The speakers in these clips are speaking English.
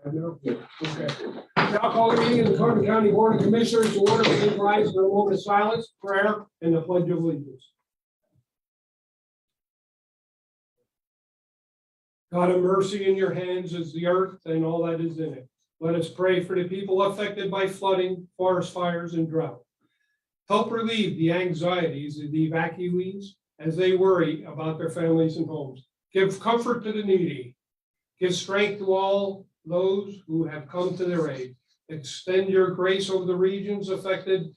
Okay. Now call the meeting of the Carbon County Board of Commissioners to order. Please rise for a moment of silence, prayer, and the Pledge of Allegiance. God of mercy, in your hands is the earth and all that is in it. Let us pray for the people affected by flooding, forest fires, and drought. Help relieve the anxieties of the evacuees as they worry about their families and homes. Give comfort to the needy. Give strength to all those who have come to their aid. Extend your grace over the regions affected,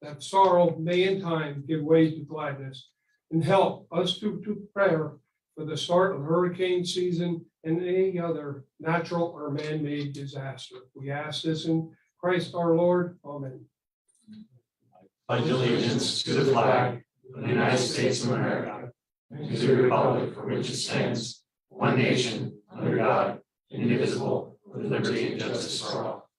that sorrow may in time give way to gladness. And help us to prayer for the start of hurricane season and any other natural or man-made disaster. We ask this in Christ our Lord. Amen. Pledge allegiance to the flag of the United States of America and to the republic for which it stands, one nation, under God, indivisible, with liberty and justice for all.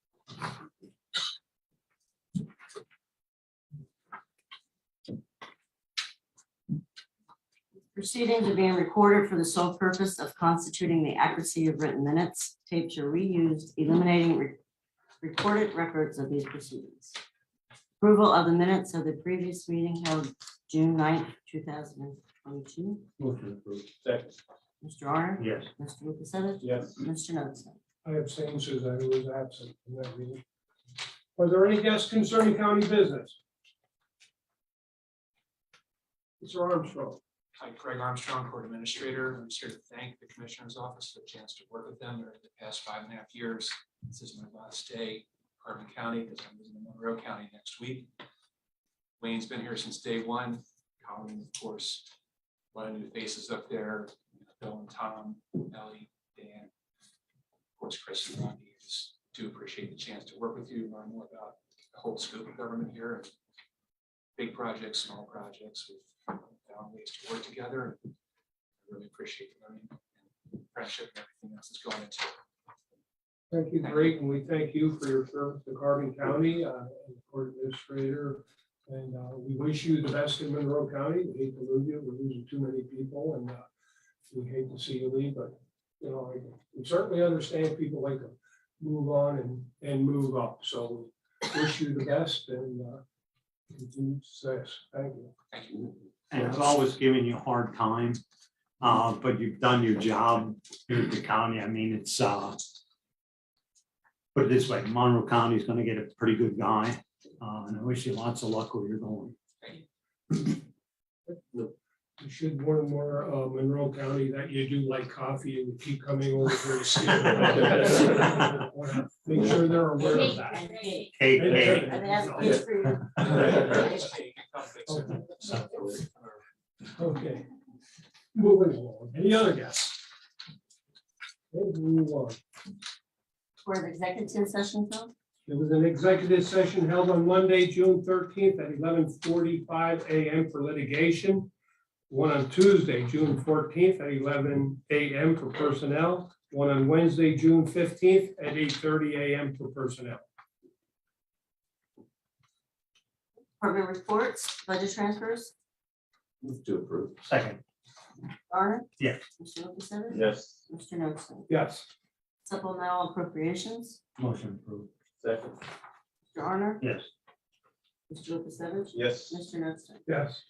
Proceedings are being recorded for the sole purpose of constituting the accuracy of written minutes. Tapes are reused, eliminating recorded records of these proceedings. Approval of the minutes of the previous meeting held June 9th, 2022. Motion approved. Second. Mr. Arner? Yes. Mr. Lukasevich? Yes. Mr. Knudsen? I abstain since I was absent from that meeting. Are there any guests concerning county business? Mr. Armstrong. Hi, Craig Armstrong, Court Administrator. I'm just here to thank the Commissioner's Office for the chance to work with them during the past 5.5 years. This is my last day in Carbon County because I'm visiting Monroe County next week. Wayne's been here since day one. Colleen, of course, a lot of new faces up there. Bill and Tom, Ellie, Dan, of course, Chris and Randy. I just do appreciate the chance to work with you, learn more about the whole scope of government here. And big projects, small projects. We've found ways to work together. And I really appreciate the learning and friendship and everything else that's going into it. Thank you, Greg, and we thank you for your service to Carbon County and Court Administrator. And we wish you the best in Monroe County. We hate to lose you. We're losing too many people, and we hate to see you leave. But you know, we certainly understand people like to move on and move up. So we wish you the best and continued success. Thank you. Thank you. And I've always given you a hard time, but you've done your job here at the county. I mean, it's, put it this way, Monroe County is gonna get a pretty good guy. And I wish you lots of luck where you're going. You should warn more Monroe County that you do like coffee and you keep coming over here to see them. Make sure they're aware of that. Cake. Hey, And they have cakes for you. Okay. Moving along. Any other guests? Okay, move on. For the executive session, Phil? There was an executive session held on Monday, June 13th at 11:45 a.m. for litigation. One on Tuesday, June 14th at 11 a.m. for personnel. One on Wednesday, June 15th at 8:30 a.m. for personnel. Department reports, budget transfers. Move to approve. second, Arner? Yes. Mr. Lukasevich? Yes. Mr. Knudsen? Yes. Supplemental appropriations. motion approved. Second. Mr. Arner? Yes. Mr. Lukasevich? Yes. Mr. Knudsen? Yes.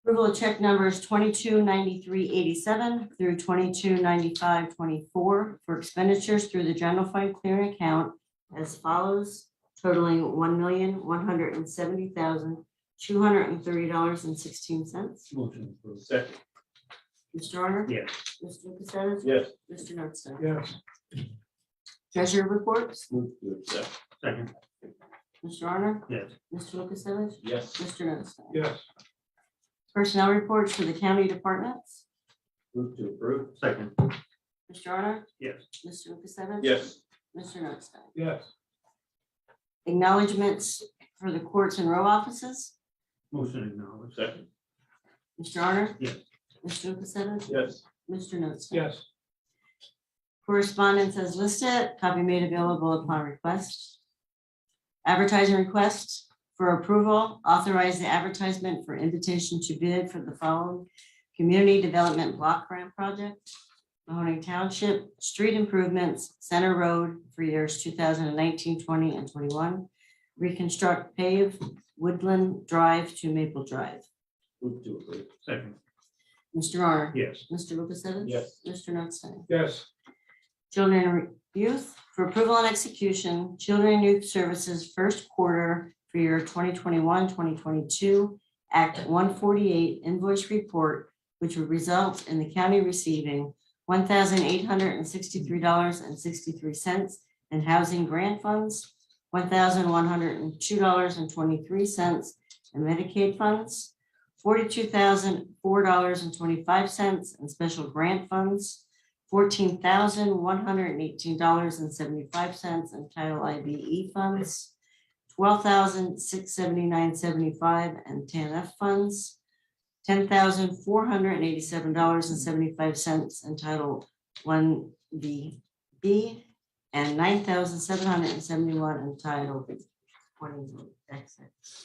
Approval of check numbers 229387 through 229524 for expenditures through the general fund clearing account as follows, totaling $1,170,230.16. Motion approved. Second. Mr. Arner? Yes. Mr. Lukasevich? Yes. Mr. Knudsen? Yes. Treasurer reports. Move to accept. Second, Mr. Arner? yes. Mr. Lukasevich? Yes. Mr. Knudsen? Yes. Personnel reports for the county departments. Move to approve. Second, Mr. Arner? yes. Mr. Lukasevich? Yes. Mr. Knudsen? Yes. Acknowledgements for the courts and row offices. Motion acknowledged. Second. Mr. Arner? Yes. Mr. Lukasevich? Yes. Mr. Knudsen? Yes. Correspondence as listed, copy made available upon request. Advertising request for approval, authorize the advertisement for invitation to bid for the following community development block grant project. Mahoning Township, street improvements, Center Road for years 2019, 20, and 21. Reconstruct pave Woodland Drive to Maple Drive. Move to approve. Second. Mr. Honor? Yes. Mr. Lukasevich? Yes. Mr. Notstein? yes, Children and Youth, for approval and execution, Children and Youth Services first quarter for year 2021, 2022, Act 148 invoice report, which would result in the county receiving $1,863.63 in housing grant funds, $1,102.23 in Medicaid funds, $42,004.25 in special grant funds, $14,118.75 in Title IBE funds, $12,679.75 in TANF funds, $10,487.75 in Title 1BB, and $9,771 in Title 20.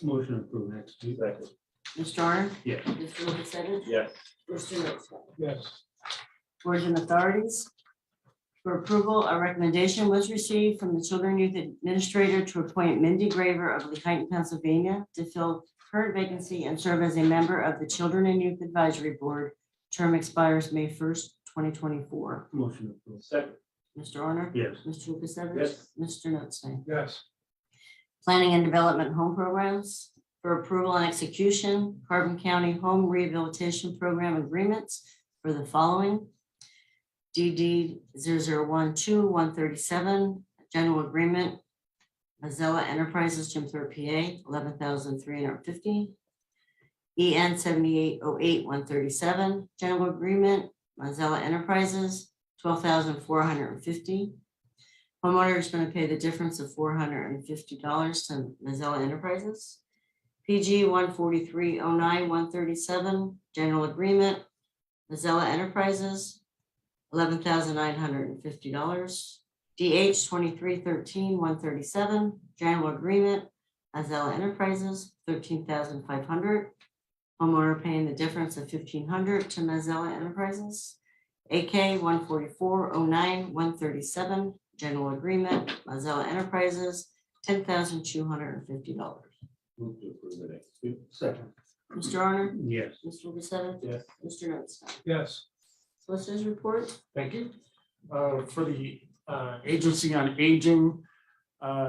Motion approved. Execute. Second. Mr. Honor? Yes. Mr. Lukasevich? Yes. Mr. Notstein? yes, Boards and authorities. For approval, a recommendation was received from the Children and Youth Administrator to appoint Mindy Graver of Lehighton, Pennsylvania to fill current vacancy and serve as a member of the Children and Youth Advisory Board. Term expires May 1st, 2024. Motion approved. Second. Mr. Honor? Yes. Mr. Lukasevich? Yes. Mr. Notstein? yes, Planning and Development Home Programs. For approval and execution, Carbon County Home Rehabilitation Program agreements for the following. DD 0012-137, general agreement, Mazzella Enterprises, Jim Thorpe, PA, $11,350. EN 7808-137, general agreement, Mazzella Enterprises, $12,450. Homeowner is going to pay the difference of $450 to Mazzella Enterprises. PG 14309-137, general agreement, Mazzella Enterprises, $11,950. DH 2313-137, general agreement, Mazzella Enterprises, $13,500. Homeowner paying the difference of $1,500 to Mazzella Enterprises. AK 14409-137, general agreement, Mazzella Enterprises, $10,250. Move to approve and execute. Second. Mr. Honor? Yes. Mr. Lukasevich? Yes. Mr. Notstein? yes, Solicitors report? Thank you. For the Agency on Aging,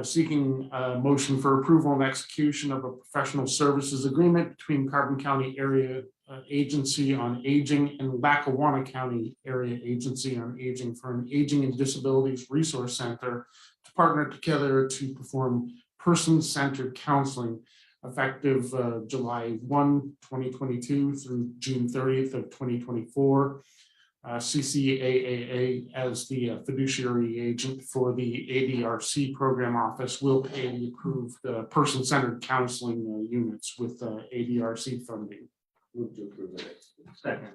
seeking a motion for approval and execution of a professional services agreement between Carbon County Area Agency on Aging and Lackawanna County Area Agency on Aging for an Aging and Disabilities Resource Center to partner together to perform person-centered counseling effective July 1, 2022 through June 30th of 2024. CCAAA as the fiduciary agent for the ADRC program office will pay the approved person-centered counseling units with ADRC funding. Move to approve and execute. Second.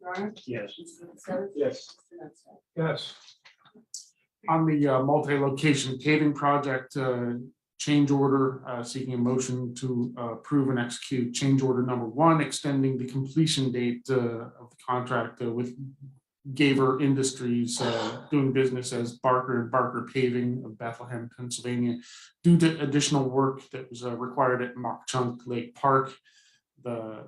Mr. Honor? Yes. Mr. Lukasevich? Yes. Mr. Notstein? yes, On the multi-location paving project, change order, seeking a motion to approve and execute change order number 1, extending the completion date of the contract with Gaver Industries, doing business as Barker and Barker Paving of Bethlehem, Pennsylvania, due to additional work that was required at Mock Chunk Lake Park, the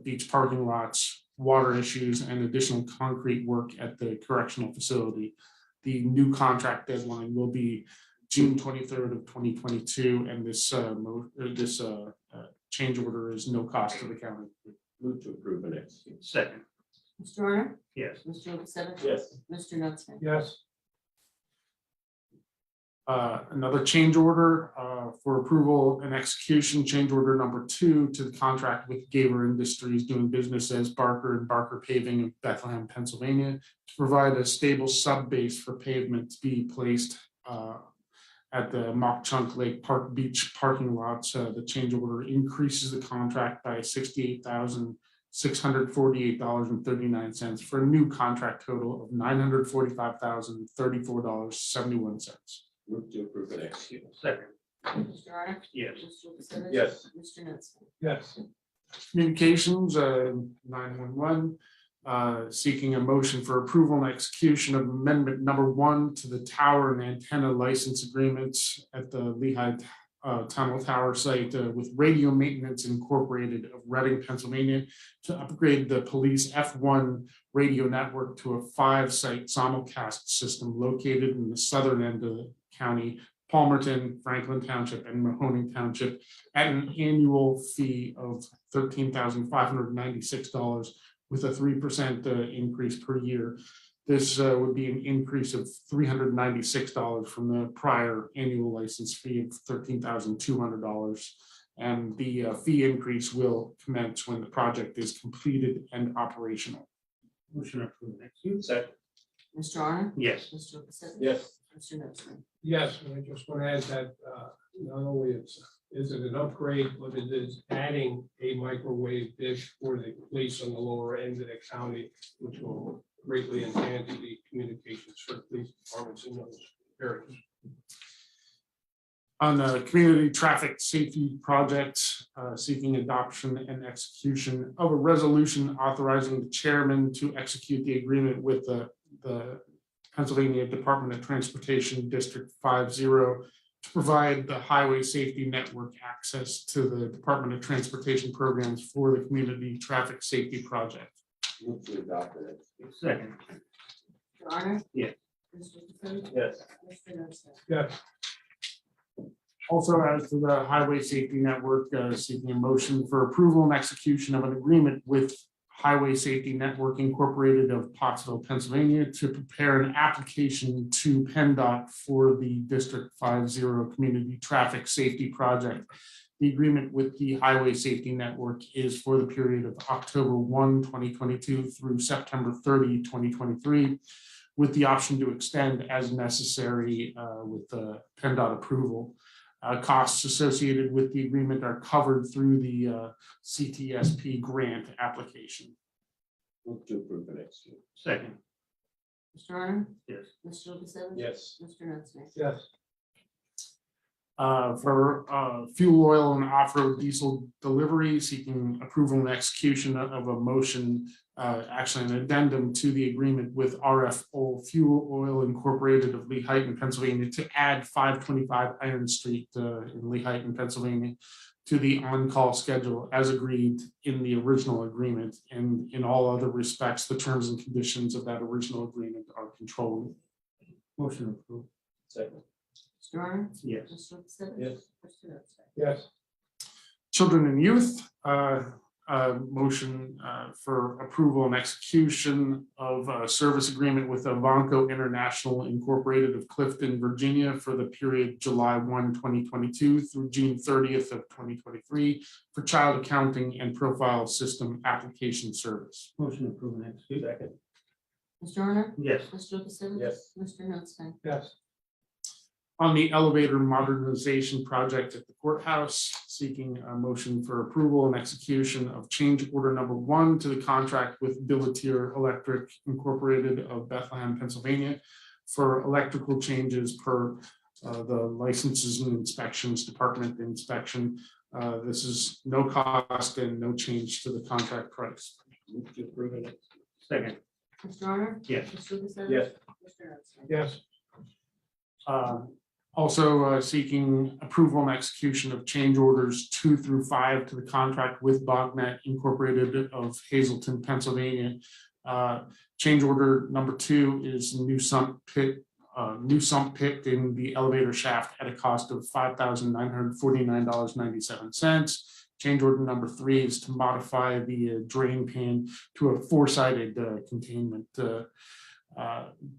beach parking lots, water issues, and additional concrete work at the correctional facility. The new contract deadline will be June 23rd of 2022, and this change order is no cost to the county. Move to approve and execute. Second. Mr. Honor? Yes. Mr. Lukasevich? Yes. Mr. Notstein? yes, Another change order for approval and execution, change order number 2 to the contract with Gaver Industries doing business as Barker and Barker Paving of Bethlehem, Pennsylvania, to provide a stable sub-base for pavement to be placed at the Mock Chunk Lake Park beach parking lots. The change order increases the contract by $68,648.39 for a new contract total of $945,034.71. Move to approve and execute. Second. Mr. Honor? Yes. Mr. Lukasevich? Yes. Mr. Notstein? yes, Communications, 911, seeking a motion for approval and execution of amendment number 1 to the tower and antenna license agreements at the Lehigh Tunnel Tower site with Radio Maintenance Incorporated of Reading, Pennsylvania, to upgrade the police F1 radio network to a 5-site simulcast system located in the southern end of the county, Palmerton, Franklin Township, and Mahoning Township, at an annual fee of $13,596 with a 3% increase per year. This would be an increase of $396 from the prior annual license fee of $13,200. And the fee increase will commence when the project is completed and operational. Motion approved. LxQ. Second. Mr. Honor? Yes. Mr. Lukasevich? Yes. Mr. Knutson? Yes, and I just want to add that not only is it an upgrade, but it is adding a microwave dish for the police on the lower end of the county, which will greatly enhance the communications for the police departments in those areas. On the community traffic safety project, seeking adoption and execution of a resolution authorizing the chairman to execute the agreement with the Pennsylvania Department of Transportation District 50 to provide the highway safety network access to the Department of Transportation programs for the community traffic safety project. Move to adopt it. Second. Mr. Honor? Yes. Mr. Lukasevich? Yes. Mr. Knutson? Yes, Also, as to the highway safety network, seeking a motion for approval and execution of an agreement with Highway Safety Network Incorporated of Pottsville, Pennsylvania, to prepare an application to PennDOT for the District 50 Community Traffic Safety Project. The agreement with the Highway Safety Network is for the period of October 1, 2022 through September 30, 2023, with the option to extend as necessary with the PennDOT approval. Costs associated with the agreement are covered through the CTSP grant application. Move to approve the LxQ. Second. Mr. Honor? Yes. Mr. Lukasevich? Yes. Mr. Knutson? yes, For fuel oil and off-road diesel delivery, seeking approval and execution of a motion, actually an addendum to the agreement with RF Fuel Oil Incorporated of Lehighton, Pennsylvania, to add 525 Iron Street in Lehighton, Pennsylvania, to the on-call schedule as agreed in the original agreement. And in all other respects, the terms and conditions of that original agreement are controlled. Motion approved. Second. Mr. Honor? Yes. Mr. Lukasevich? Yes. Mr. Knutson? yes, Children and youth, motion for approval and execution of a service agreement with Avanco International Incorporated of Clifton, Virginia for the period July 1, 2022 through June 30th of 2023 for child accounting and profile system application service. Motion approved. LxQ. Second. Mr. Honor? Yes. Mr. Lukasevich? Yes. Mr. Knutson? yes, On the elevator modernization project at the courthouse, seeking a motion for approval and execution of change order number 1 to the contract with Billatier Electric Incorporated of Bethlehem, Pennsylvania for electrical changes per the licenses and inspections department inspection. This is no cost and no change to the contract price. Move to approve it. Second. Mr. Honor? Yes. Mr. Lukasevich? Yes. Mr. Knutson? yes, Also seeking approval and execution of change orders 2 through 5 to the contract with Bognet Incorporated of Hazleton, Pennsylvania. Change order number 2 is new sump pit in the elevator shaft at a cost of $5,949.97. Change order number 3 is to modify the drain pan to a 4-sided containment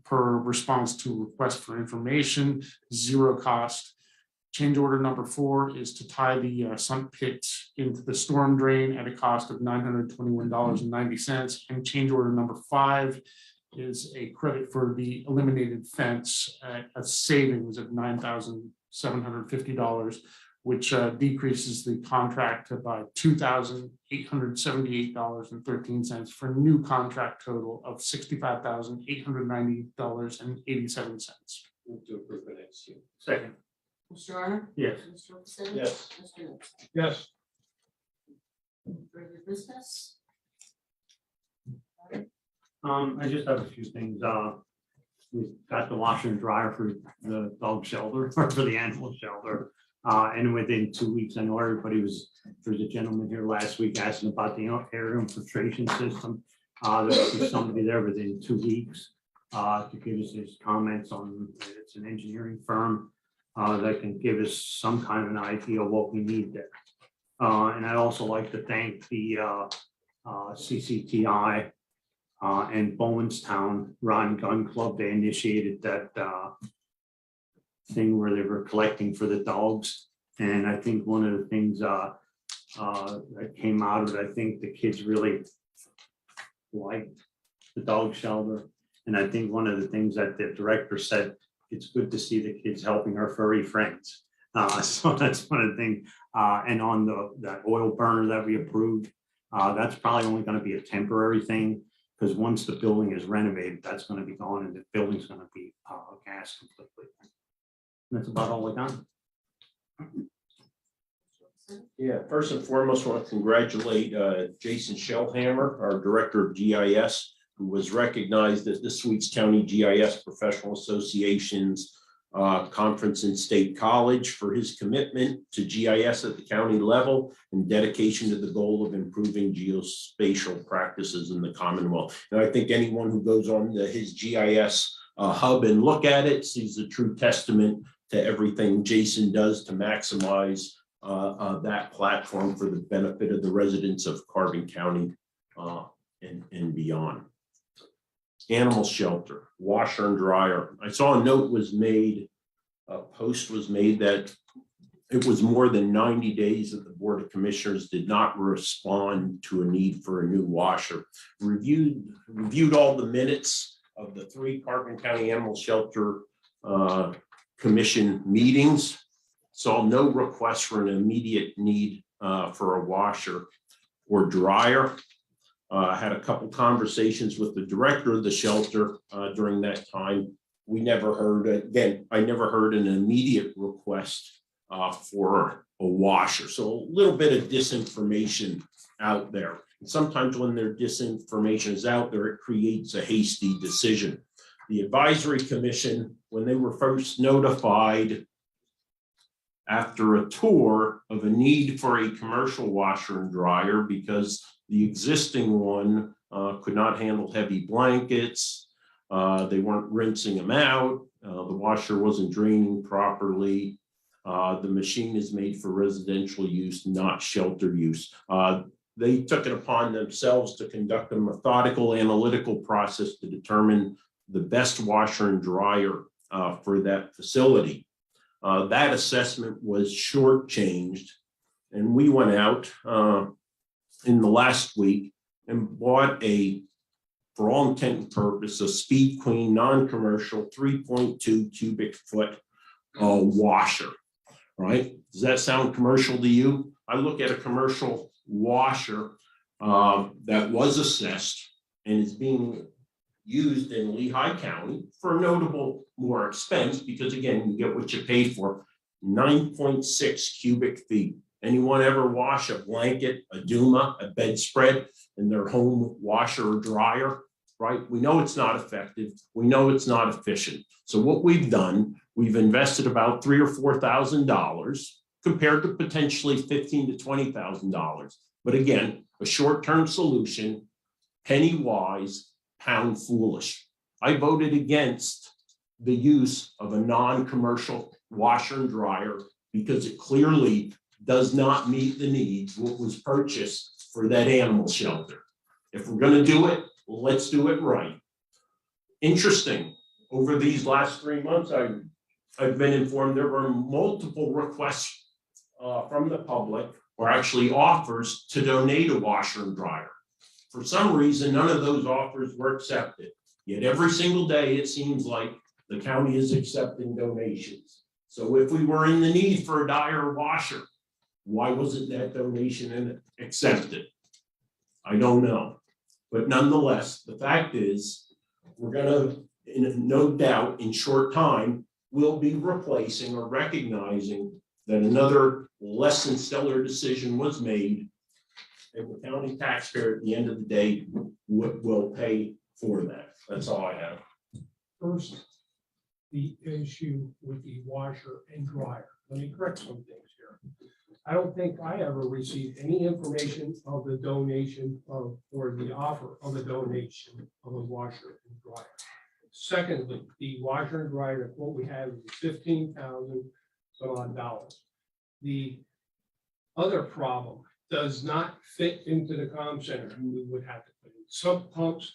per response to request for information, 0 cost. Change order number 4 is to tie the sump pit into the storm drain at a cost of $921.90. And change order number 5 is a credit for the eliminated fence at a savings of $9,750, which decreases the contract by $2,878.13 for a new contract total of $65,890.87. Move to approve the LxQ. Second. Mr. Honor? Yes. Mr. Lukasevich? Yes. Mr. Knutson? yes, Further business? I just have a few things. We got the washer and dryer for the dog shelter, or for the animal shelter. And within 2 weeks, I know everybody was, there's a gentleman here last week asking about the air infiltration system. There'll be somebody there within 2 weeks to give us his comments on, it's an engineering firm that can give us some kind of an idea of what we need there. And I'd also like to thank the CCTI and Bowenstown Rod and Gun Club. They initiated that thing where they were collecting for the dogs. And I think one of the things that came out of it, I think the kids really liked the dog shelter. And I think one of the things that the director said, it's good to see the kids helping our furry friends. So that's one of the things. And on that oil burner that we approved, that's probably only going to be a temporary thing, because once the building is renovated, that's going to be gone and the building's going to be gas completely. And that's about all I got. Yeah, first and foremost, I want to congratulate Jason Shellhammer, our Director of GIS, who was recognized at this week's County GIS Professional Association's conference in State College for his commitment to GIS at the county level and dedication to the goal of improving geospatial practices in the Commonwealth. And I think anyone who goes on his GIS hub and look at it sees a true testament to everything Jason does to maximize that platform for the benefit of the residents of Carbon County and beyond. Animal shelter, washer and dryer. I saw a note was made, a post was made that it was more than 90 days that the Board of Commissioners did not respond to a need for a new washer. Reviewed all the minutes of the 3 Carbon County Animal Shelter Commission meetings. Saw no request for an immediate need for a washer or dryer. I had a couple conversations with the director of the shelter during that time. We never heard, again, I never heard an immediate request for a washer. So a little bit of disinformation out there. And sometimes when their disinformation is out there, it creates a hasty decision. The advisory commission, when they were first notified after a tour of a need for a commercial washer and dryer because the existing one could not handle heavy blankets. They weren't rinsing them out. The washer wasn't draining properly. The machine is made for residential use, not shelter use. They took it upon themselves to conduct a methodical analytical process to determine the best washer and dryer for that facility. That assessment was shortchanged, and we went out in the last week and bought for all intent and purpose, a Speed Queen non-commercial 3.2 cubic foot washer, right? Does that sound commercial to you? I look at a commercial washer that was assessed and is being used in Lehigh County for a notable more expense because again, you get what you paid for, 9.6 cubic feet. Anyone ever wash a blanket, a Duma, a bedspread in their home washer or dryer, right? We know it's not effective. We know it's not efficient. So what we've done, we've invested about $3,000 or $4,000 compared to potentially $15,000 to $20,000. But again, a short-term solution, penny wise, pound foolish. I voted against the use of a non-commercial washer and dryer because it clearly does not meet the needs what was purchased for that animal shelter. If we're going to do it, let's do it right. Interesting, over these last 3 months, I've been informed there were multiple requests from the public, or actually offers to donate a washer and dryer. For some reason, none of those offers were accepted. Yet every single day, it seems like the county is accepting donations. So if we were in the need for a dryer or washer, why wasn't that donation accepted? I don't know. But nonetheless, the fact is, we're gonna, no doubt, in short time, we'll be replacing or recognizing that another less than stellar decision was made, and the county taxpayer at the end of the day will pay for that. That's all I have. First, the issue with the washer and dryer. Let me correct some things here. I don't think I ever received any information of the donation of, or the offer of a donation of a washer and dryer. Secondly, the washer and dryer, what we have is $15,000 some odd dollars. The other problem does not fit into the comm center. We would have to put in sump pumps,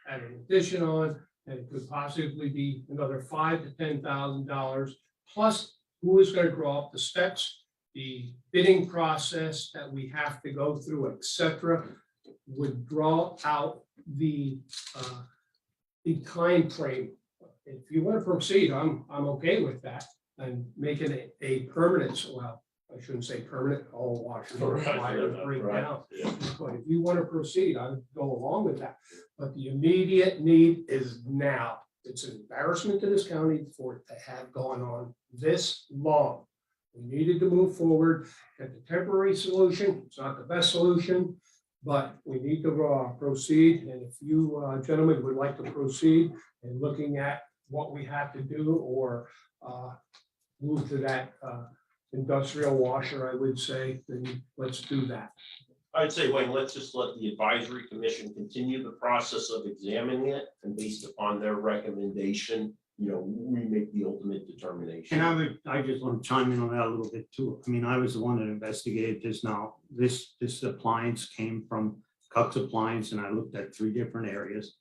add an addition on, and it could possibly be another $5,000 to $10,000. Plus, who is going to draw up the specs, the bidding process that we have to go through, et cetera, would draw out the time frame. If you want to proceed, I'm okay with that and making it a permanent, well, I shouldn't say permanent, all washers are required to break down. But if you want to proceed, I would go along with that. But the immediate need is now. It's an embarrassment to this county for it to have gone on this long. We needed to move forward, get the temporary solution. It's not the best solution, but we need to proceed. And if you gentlemen would like to proceed in looking at what we have to do or move to that industrial washer, I would say, then let's do that. I'd say, Wayne, let's just let the advisory commission continue the process of examining it, and based upon their recommendation, we make the ultimate determination. And I just want to chime in on that a little bit too. I mean, I was the one that investigated this now. This appliance came from Cuts Appliance, and I looked at 3 different areas.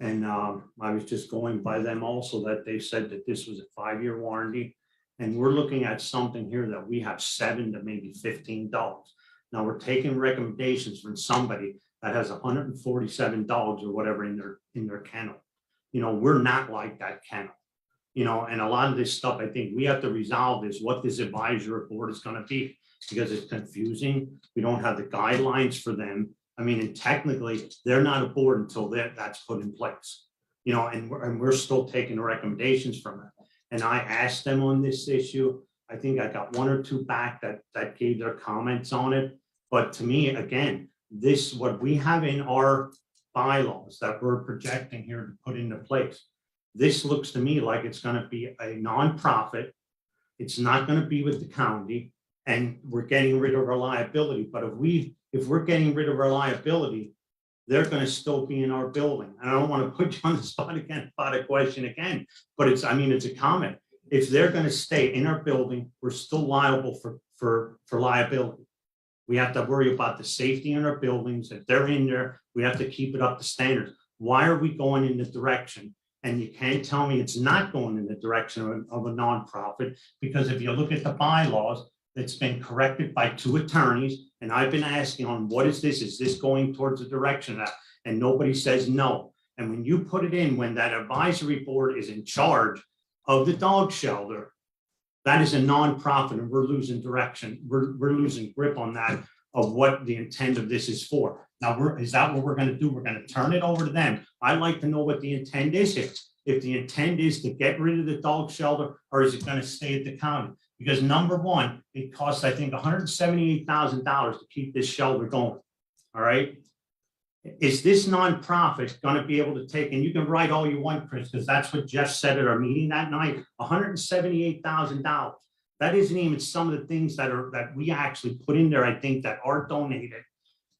And I was just going by them also, that they said that this was a 5-year warranty. And we're looking at something here that we have $7 to maybe $15. Now we're taking recommendations from somebody that has $147 or whatever in their kennel. We're not like that kennel. And a lot of this stuff, I think we have to resolve is what this advisory board is going to be, because it's confusing. We don't have the guidelines for them. I mean, and technically they're not a board until that's put in place, and we're still taking the recommendations from it. And I asked them on this issue. I think I got 1 or 2 back that gave their comments on it. But to me, again, what we have in our bylaws that we're projecting here to put into place, this looks to me like it's going to be a nonprofit. It's not going to be with the county, and we're getting rid of our liability. But if we're getting rid of our liability, they're going to still be in our building. And I don't want to put you on the spot again about a question again, but it's a comment. If they're going to stay in our building, we're still liable for liability. We have to worry about the safety in our buildings. If they're in there, we have to keep it up to standards. Why are we going in the direction? And you can't tell me it's not going in the direction of a nonprofit, because if you look at the bylaws, it's been corrected by 2 attorneys. And I've been asking on what is this? Is this going towards the direction of that? And nobody says no. And when you put it in, when that advisory board is in charge of the dog shelter, that is a nonprofit, and we're losing direction. We're losing grip on that, of what the intent of this is for. Now, is that what we're going to do? We're going to turn it over to them. I'd like to know what the intent is here. If the intent is to get rid of the dog shelter, or is it going to stay at the county? Because number one, it costs, I think, $178,000 to keep this shelter going. All right. Is this nonprofit going to be able to take, and you can write all you want, Chris, because that's what Jeff said at our meeting that night, $178,000. That isn't even some of the things that we actually put in there, I think, that are donated.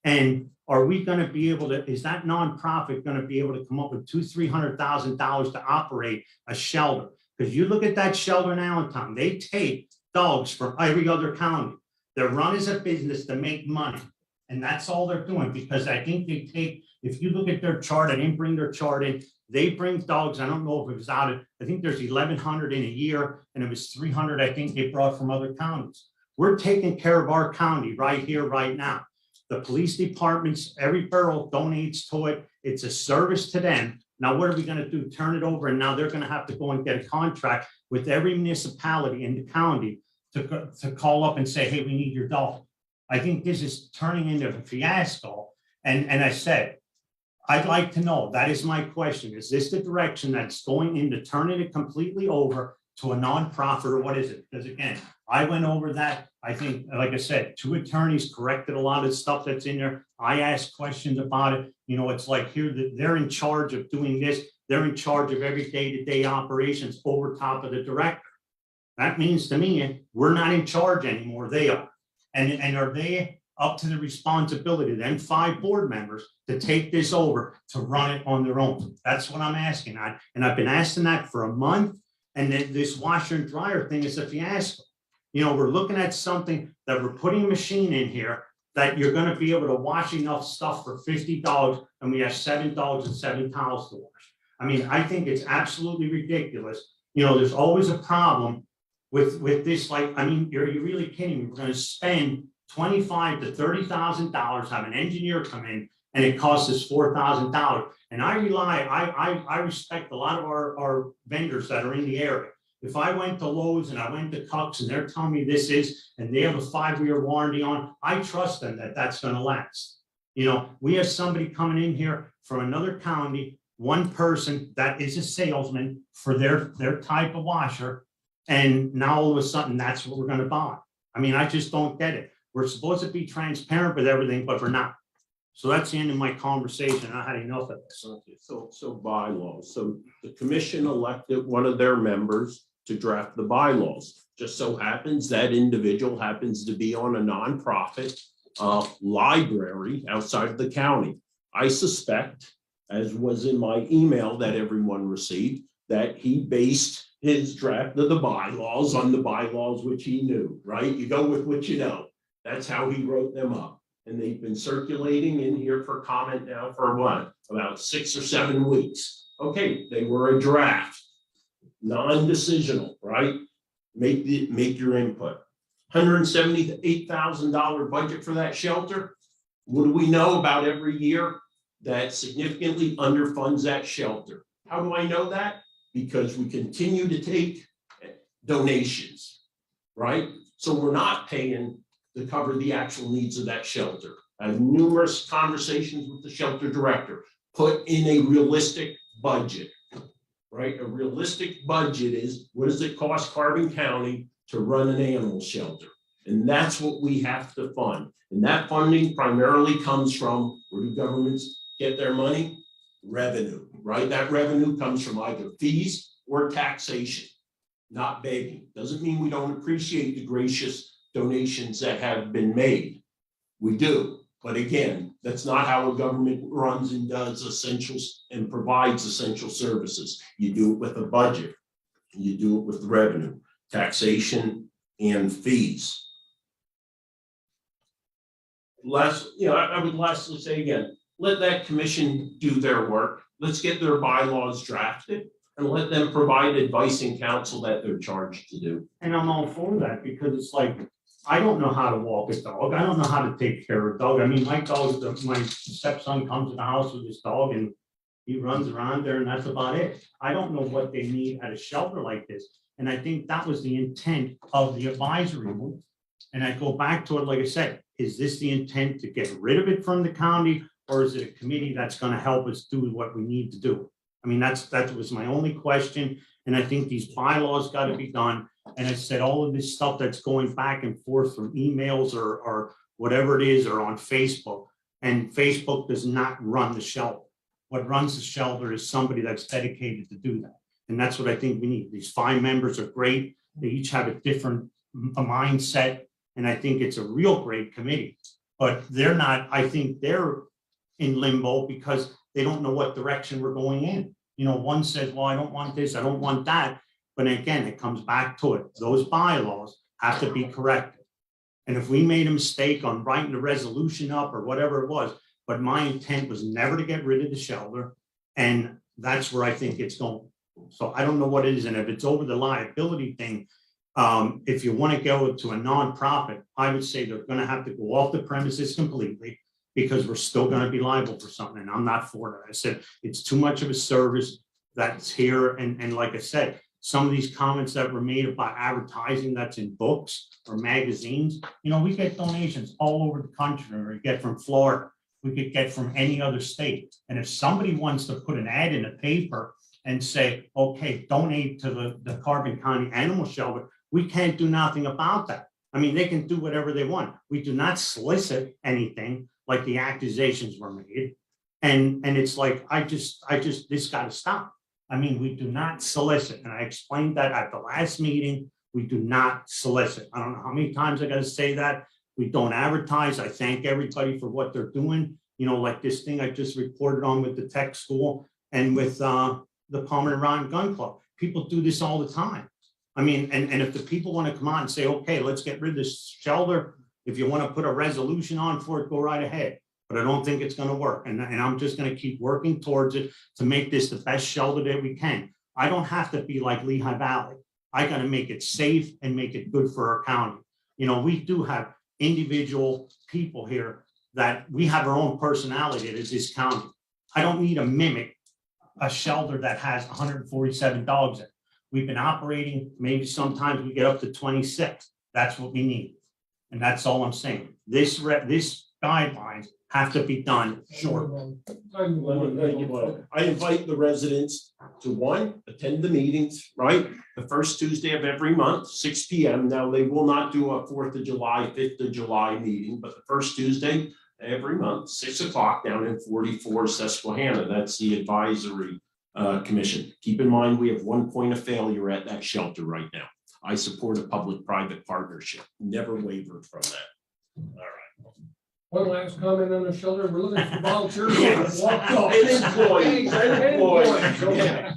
And are we going to be able to, is that nonprofit going to be able to come up with $200,000 to $300,000 to operate a shelter? Because you look at that shelter in Allentown, they take dogs from every other county. They're run as a business to make money. And that's all they're doing, because I think they take, if you look at their chart, I didn't bring their chart in, they bring dogs, I don't know if it was out of, I think there's 1,100 in a year, and it was 300, I think they brought from other counties. We're taking care of our county right here, right now. The police departments, every borough donates to it. It's a service to them. Now, what are we going to do? Turn it over, and now they're going to have to go and get a contract with every municipality in the county to call up and say, hey, we need your dog. I think this is turning into a fiasco. And I said, I'd like to know, that is my question. Is this the direction that's going into turning it completely over to a nonprofit, or what is it? Because again, I went over that. I think, like I said, 2 attorneys corrected a lot of stuff that's in there. I asked questions about it. You know, it's like here that they're in charge of doing this. They're in charge of every day-to-day operations over top of the director. That means to me, we're not in charge anymore. They are. And are they up to the responsibility, then 5 board members, to take this over, to run it on their own? That's what I'm asking. And I've been asking that for a month. And then this washer and dryer thing is a fiasco. You know, we're looking at something that we're putting a machine in here that you're gonna be able to wash enough stuff for $50, and we have $7 and 7 towels to wash. I mean, I think it's absolutely ridiculous. You know, there's always a problem with this, like, I mean, you're really kidding me. We're gonna spend $25,000 to $30,000, have an engineer come in, and it costs us $4,000. And I respect a lot of our vendors that are in the area. If I went to Lowe's and I went to Cox and they're telling me this is, and they have a 5-year warranty on, I trust them that that's gonna last. You know, we have somebody coming in here from another county, one person that is a salesman for their type of washer. And now all of a sudden, that's what we're gonna buy. I mean, I just don't get it. We're supposed to be transparent with everything, but we're not. So that's the end of my conversation. I had enough of this. Okay, so bylaws. So the commission elected one of their members to draft the bylaws. Just so happens that individual happens to be on a nonprofit library outside of the county. I suspect, as was in my email that everyone received, that he based his draft of the bylaws on the bylaws which he knew, right? You go with what you know. That's how he wrote them up. And they've been circulating in here for comment now for what? About 6 or 7 weeks. Okay, they were a draft, non-decisional, right? Make your input. $178,000 budget for that shelter. What do we know about every year? That significantly underfunds that shelter. How do I know that? Because we continue to take donations, right? So we're not paying to cover the actual needs of that shelter. I have numerous conversations with the shelter director. Put in a realistic budget, right? A realistic budget is, what does it cost Carbon County to run an animal shelter? And that's what we have to fund. And that funding primarily comes from, where do governments get their money? Revenue, right? That revenue comes from either fees or taxation, not begging. Doesn't mean we don't appreciate the gracious donations that have been made. We do. But again, that's not how a government runs and does essentials and provides essential services. You do it with a budget. You do it with revenue, taxation, and fees. I would lastly say again, let that commission do their work. Let's get their bylaws drafted and let them provide advice and counsel that they're charged to do. And I'm all for that, because it's like, I don't know how to walk a dog. I don't know how to take care of a dog. I mean, my stepson comes to the house with his dog and he runs around there and that's about it. I don't know what they need at a shelter like this. And I think that was the intent of the advisory board. And I go back to it, like I said, is this the intent to get rid of it from the county, or is it a committee that's gonna help us do what we need to do? I mean, that was my only question. And I think these bylaws gotta be done. And I said, all of this stuff that's going back and forth from emails or whatever it is, or on Facebook. And Facebook does not run the shelter. What runs the shelter is somebody that's dedicated to do that. And that's what I think we need. These 5 members are great. They each have a different mindset. And I think it's a real great committee. But they're not, I think they're in limbo because they don't know what direction we're going in. You know, one says, well, I don't want this, I don't want that. But again, it comes back to it. Those bylaws have to be corrected. And if we made a mistake on writing the resolution up or whatever it was, but my intent was never to get rid of the shelter. And that's where I think it's going. So I don't know what it is. And if it's over the liability thing, if you want to go to a nonprofit, I would say they're going to have to go off the premises completely, because we're still going to be liable for something. And I'm not for that. I said, it's too much of a service that's here. And like I said, some of these comments that were made about advertising that's in books or magazines, you know, we get donations all over the country, or we get from Florida, we could get from any other state. And if somebody wants to put an ad in a paper and say, okay, donate to the Carbon County Animal Shelter, We can't do nothing about that. I mean, they can do whatever they want. We do not solicit anything like the accusations were made. And it's like, this got to stop. I mean, we do not solicit. And I explained that at the last meeting. We do not solicit. I don't know how many times I got to say that. We don't advertise. I thank everybody for what they're doing. You know, like this thing I just reported on with the tech school and with the Palmer and Ron Gun Club. People do this all the time. I mean, and if the people want to come out and say, okay, let's get rid of this shelter. If you want to put a resolution on for it, go right ahead. But I don't think it's going to work. And I'm just going to keep working towards it to make this the best shelter that we can. I don't have to be like Lehigh Valley. I got to make it safe and make it good for our county. You know, we do have individual people here that we have our own personality at this county. I don't need to mimic a shelter that has 147 dogs in it. We've been operating, maybe sometimes we get up to 26. That's what we need. And that's all I'm saying. This guidelines have to be done short. I invite the residents to one, attend the meetings, right? The first Tuesday of every month, 6 p.m. Now, they will not do a 4th of July, 5th of July meeting, but the first Tuesday every month, 6 o'clock down in 44 Susquehanna. That's the advisory commission. Keep in mind, we have one point of failure at that shelter right now. I support a public-private partnership. Never wavered from that. All right. One last comment on the shelter. We're looking for volunteers. Yes. Walk off. And employees, And employees, okay.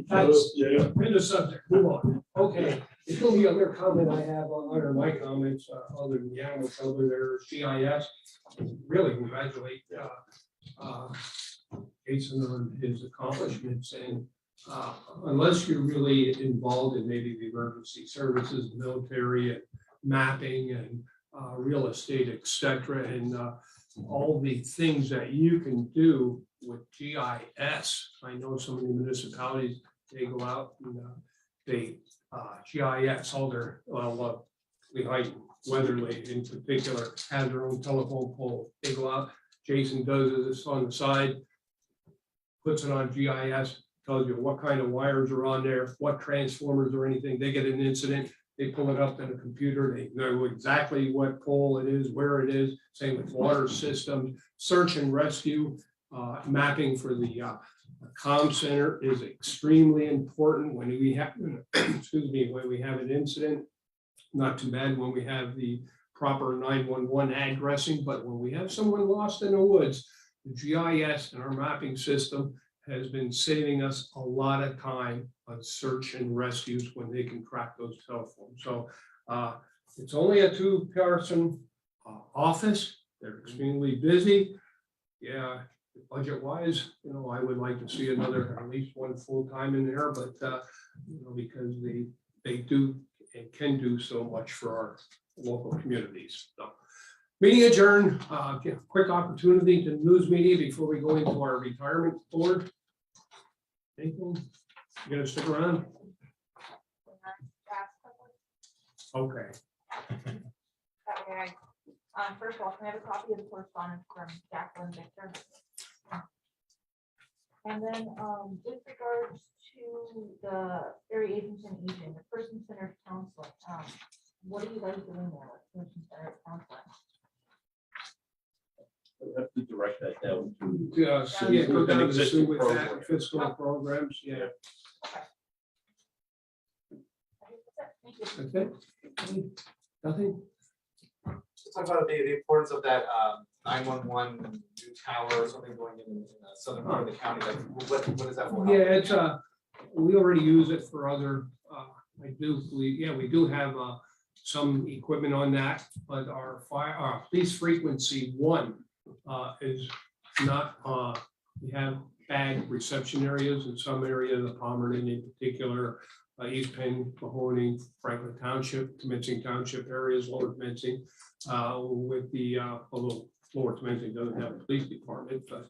That's Yeah. in the subject. Move on. Okay. The only other comment I have under my comments, other than the animal shelter, there's GIS. Really congratulate Jason on his accomplishments, and unless you're really involved in maybe the emergency services, military, and mapping, and real estate, etc., and all the things that you can do with GIS. I know some of the municipalities, they go out and they GIS all their Lehigh, Weatherly in particular, has their own telephone pole. They go out. Jason does this on the side, puts it on GIS, tells you what kind of wires are on there, what transformers or anything. They get an incident, they pull it up in a computer, they know exactly what pole it is, where it is. Same with water systems, search and rescue, mapping for the comm center is extremely important when we have, excuse me, when we have an incident. Not too bad when we have the proper 911 addressing, but when we have someone lost in the woods, the GIS and our mapping system has been saving us a lot of time on search and rescues when they can track those telephones. So it's only a 2-person office. They're extremely busy. Yeah, budget wise, you know, I would like to see another, at least one full-time in there, but you know, because they do and can do so much for our local communities. So, meeting adjourned. Quick opportunity to news media before we go into our retirement board. Anything? You gonna stick around? Okay. Okay. First of all, can I have a copy of the correspondence from Jacqueline Victor? And then with regards to the area agency and agent, the person-centered counseling, what are you guys doing there with person-centered counseling? I have to direct that down to. Yeah, go down to Existing Sue with program. that fiscal programs. Yeah. Thank you. That's it. Nothing. Talk about the importance of that 911 new tower or something going in the southern part of the county. Like, what is that for? Yeah, it's we already use it for other, I do believe, yeah, we do have some equipment on that, but our police frequency 1 is not, we have bad reception areas in some areas of Palmerton in particular, East Penn, Mahoney, Franklin Township, Commencing Township areas, Lower Commencing, with the, although Lower Commencing doesn't have a police department, but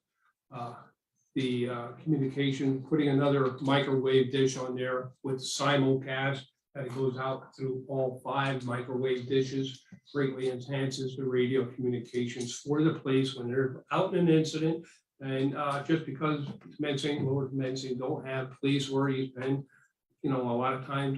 the communication, putting another microwave dish on there with simulcast that goes out through all 5 microwave dishes, greatly enhances the radio communications for the police when they're out in an incident. And just because Commencing, Lower Commencing don't have police or East Penn, you know, a lot of times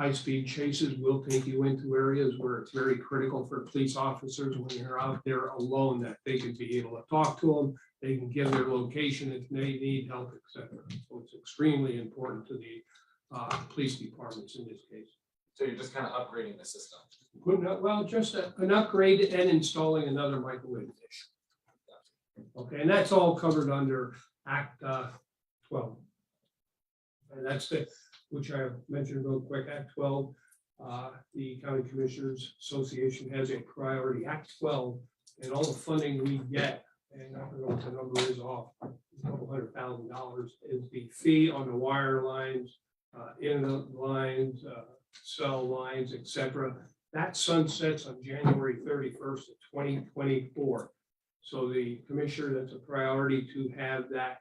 high-speed chases will take you into areas where it's very critical for police officers when you're out there alone, that they can be able to talk to them, they can give their location if they need help, etc. So it's extremely important to the police departments in this case. So you're just kind of upgrading the system. Well, just an upgrade and installing another microwave dish. Okay, and that's all covered under Act 12. And that's which I mentioned real quick, Act 12. The County Commissioners Association has a priority, Act 12, and all the funding we get, and I don't know what the number is off, a couple $100,000 is the fee on the wire lines, internet lines, cell lines, etc. That sunsets on January 31st of 2024. So the commissioner, that's a priority to have that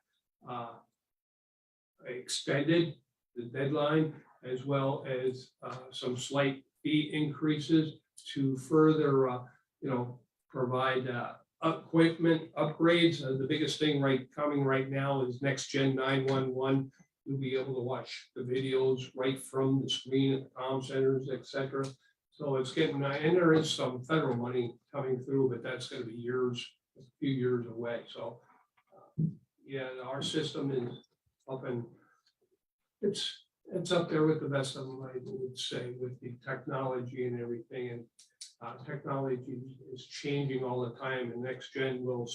extended, the deadline, as well as some slight fee increases to further, provide equipment upgrades. The biggest thing coming right now is next gen 911. You'll be able to watch the videos right from the screen at the comm centers, etc. So it's getting, and there is some federal money coming through, but that's going to be a few years away. So yeah, our system is up, and it's up there with the best of them, I would say, with the technology and everything. And technology is changing all the time, and next gen will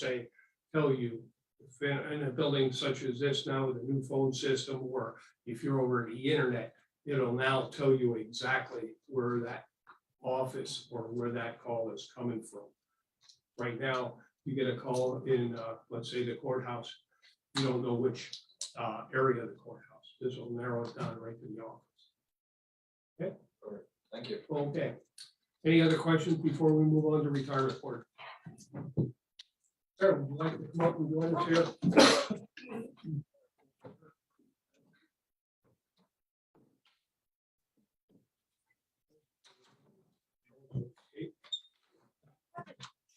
tell you if in a building such as this now with a new phone system, or if you're over the internet, it'll now tell you exactly where that office or where that call is coming from. Right now, you get a call in, let's say, the courthouse, you don't know which area of the courthouse. This will narrow it down right to the office. Okay. Thank you. Okay. Any other questions before we move on to retirement board? Sir, would you like to come up and join us here?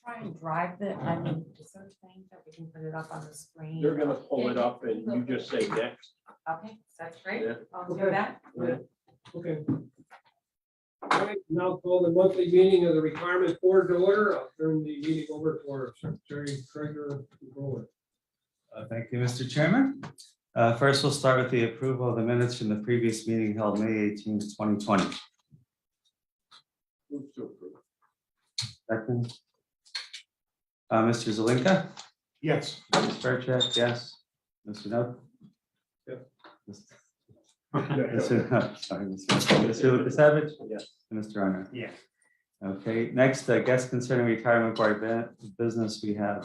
Try and drive is there a thing that we can put it up on the screen? They're gonna pull it up and you just say next. Okay, that's great. Yeah. I'll do that. Okay. All right, now call the monthly meeting of the retirement board to order. I'll turn the meeting over to our secretary, treasurer, controller. Thank you, Mr. Chairman. First, we'll start with the approval of the minutes from the previous meeting held May 18th, 2020. Move to approve. Second. Mr. Zelinka, Yes. Ms. Faircheck, yes. Mr. Noak? Yes. Mr. Lukasevich? Yes. And Mr. Arner? Yeah. Okay, next, guest concerning retirement board business, we have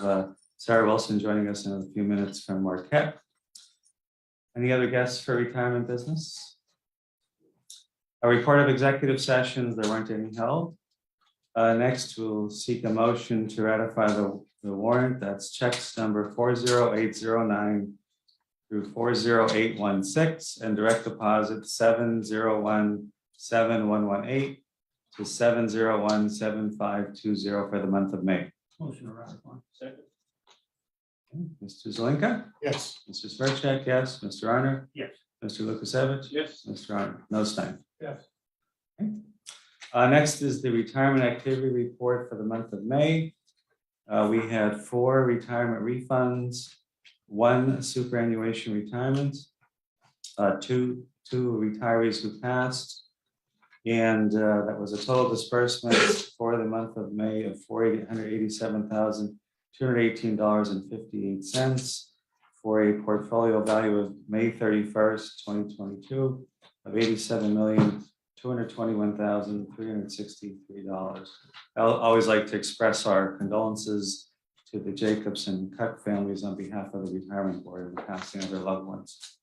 Sarah Wilson joining us in a few minutes from Marquette. Any other guests for retirement business? A report of executive sessions, there weren't any held. Next, we'll seek a motion to ratify the warrant. That's checks number 40809 through 40816 and direct deposit 7017118 to 7017520 for the month of May. Motion to ratify. Second. Mr. Zelinka, Yes. Mr. Sverchek, yes. Mr. Arner, Yes. Mr. Lukasevich, Yes. Mr. Arner, no Stein. Yes. Next is the retirement activity report for the month of May. We had 4 retirement refunds, 1 superannuation retirement, 2 retirees who passed, and that was a total disbursement for the month of May of $487,218.58 for a portfolio value of May 31st, 2022 of $87,221,363. I always like to express our condolences to the Jacobs and Cuck families on behalf of the retirement board and the passing of their loved ones.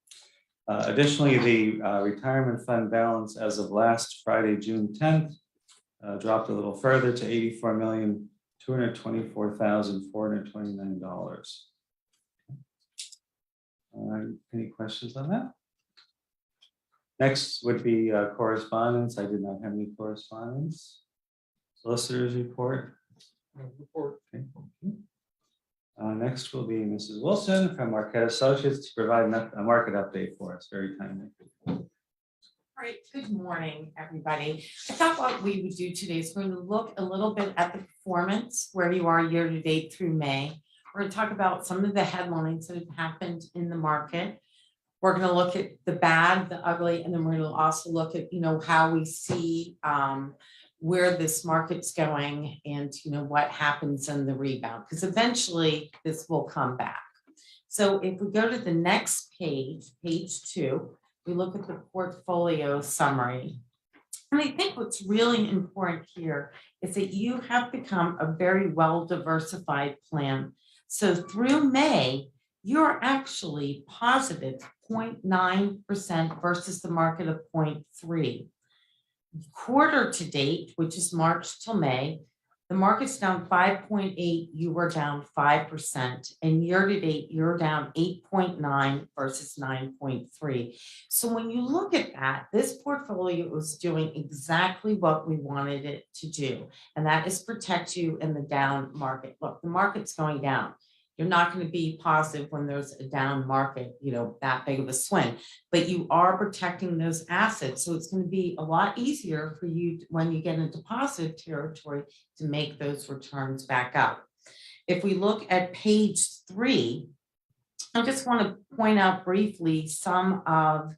Additionally, the retirement fund balance as of last Friday, June 10th, dropped a little further to $84,224,429. Any questions on that? Next would be correspondence. I did not have any correspondence. Solicitors report. Okay. Next will be Mrs. Wilson from Marquette Associates to provide a market update for us. Very timely. All right, good morning, everybody. I thought what we would do today is we're going to look a little bit at the performance, where you are year to date through May. We're going to talk about some of the headlines that have happened in the market. We're going to look at the bad, the ugly, and then we're going to also look at, how we see where this market's going and, what happens in the rebound, because eventually this will come back. So if we go to the next page, page 2, we look at the portfolio summary. And I think what's really important here is that you have become a very well diversified plan. So through May, you're actually positive 0.9% versus the market of 0.3. Quarter to date, which is March till May, the market's down 5.8, you were down 5%, and year to date, you're down 8.9 versus 9.3. So when you look at that, this portfolio is doing exactly what we wanted it to do, and that is protect you in the down market. Look, the market's going down. You're not going to be positive when there's a down market, that big of a swing, but you are protecting those assets. So it's going to be a lot easier for you when you get into positive territory to make those returns back up. If we look at page 3, I just want to point out briefly some of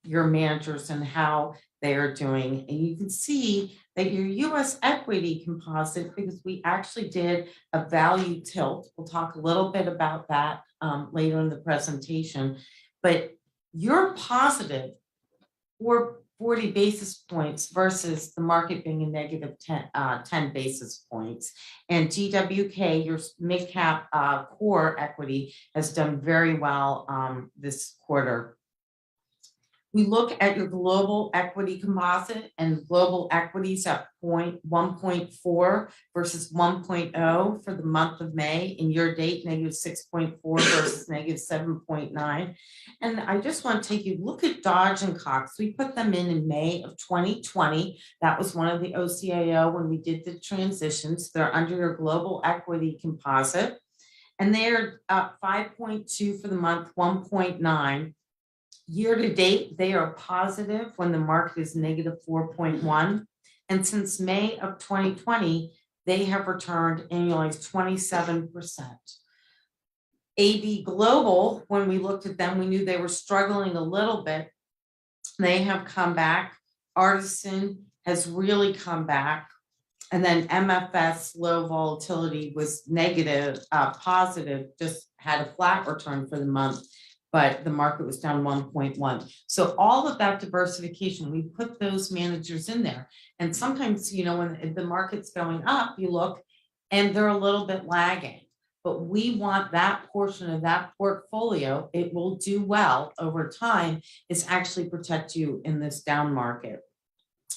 your managers and how they are doing. And you can see that your US equity composite, because we actually did a value tilt. We'll talk a little bit about that later in the presentation, but you're positive for 40 basis points versus the market being a negative 10 basis points. And GWK, your mid-cap core equity, has done very well this quarter. We look at your global equity composite, and global equities at 1.4 versus 1.0 for the month of May, and year date negative 6.4 versus negative 7.9. And I just want to take you look at Dodge and Cox. We put them in May of 2020. That was one of the OCIO when we did the transitions. They're under your global equity composite, and they're up 5.2 for the month, 1.9. Year to date, they are positive when the market is negative 4.1. And since May of 2020, they have returned annualized 27%. AB Global, when we looked at them, we knew they were struggling a little bit. They have come back. Artisan has really come back. And then MFS, low volatility, was negative, positive, just had a flat return for the month, but the market was down 1.1. So all of that diversification, we put those managers in there. And sometimes, when the market's going up, you look and they're a little bit lagging. But we want that portion of that portfolio, it will do well over time, is actually protect you in this down market.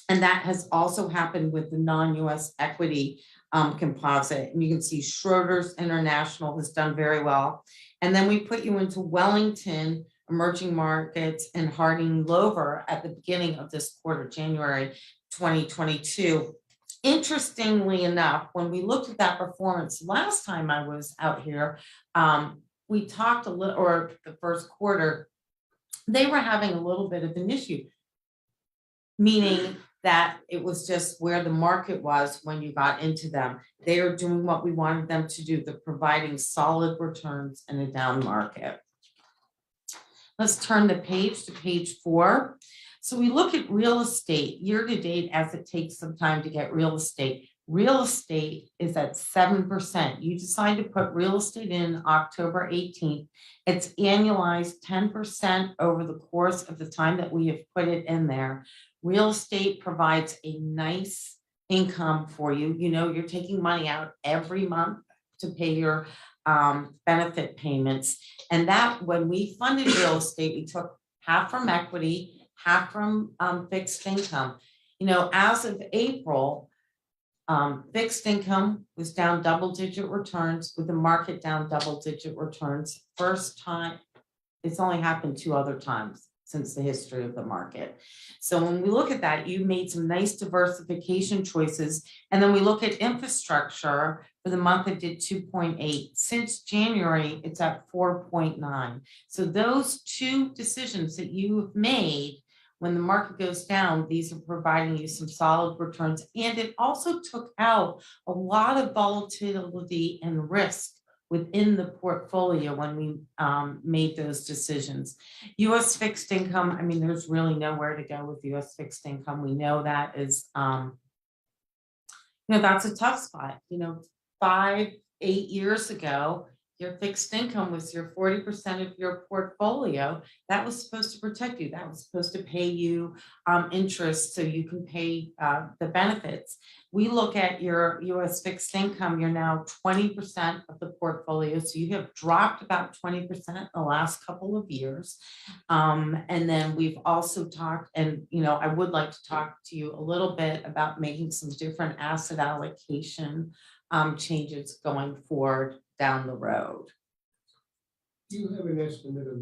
And that has also happened with the non-US equity composite. And you can see Schroders International has done very well. And then we put you into Wellington, emerging markets, and Harding Lover at the beginning of this quarter, January 2022. Interestingly enough, when we looked at that performance last time I was out here, we talked a little, or the first quarter, they were having a little bit of an issue, meaning that it was just where the market was when you got into them. They are doing what we wanted them to do. They're providing solid returns in a down market. Let's turn the page to page 4. So we look at real estate year to date, as it takes some time to get real estate. Real estate is at 7%. You decide to put real estate in October 18th. It's annualized 10% over the course of the time that we have put it in there. Real estate provides a nice income for you. You're taking money out every month to pay your benefit payments. And that, when we funded real estate, we took half from equity, half from fixed income. As of April, fixed income was down double-digit returns, with the market down double-digit returns. First time, it's only happened 2 other times since the history of the market. So when we look at that, you made some nice diversification choices. And then we look at infrastructure. For the month, it did 2.8. Since January, it's at 4.9. So those 2 decisions that you have made When the market goes down, these are providing you some solid returns. And it also took out a lot of volatility and risk within the portfolio when we made those decisions. US fixed income, I mean, there's really nowhere to go with US fixed income. We know that is, that's a tough spot. 5-8 years ago, your fixed income was your 40% of your portfolio. That was supposed to protect you. That was supposed to pay you interest so you can pay the benefits. We look at your US fixed income, you're now 20% of the portfolio. So you have dropped about 20% in the last couple of years. And then we've also talked, and I would like to talk to you a little bit about making some different asset allocation changes going forward down the road. Do you have an estimate of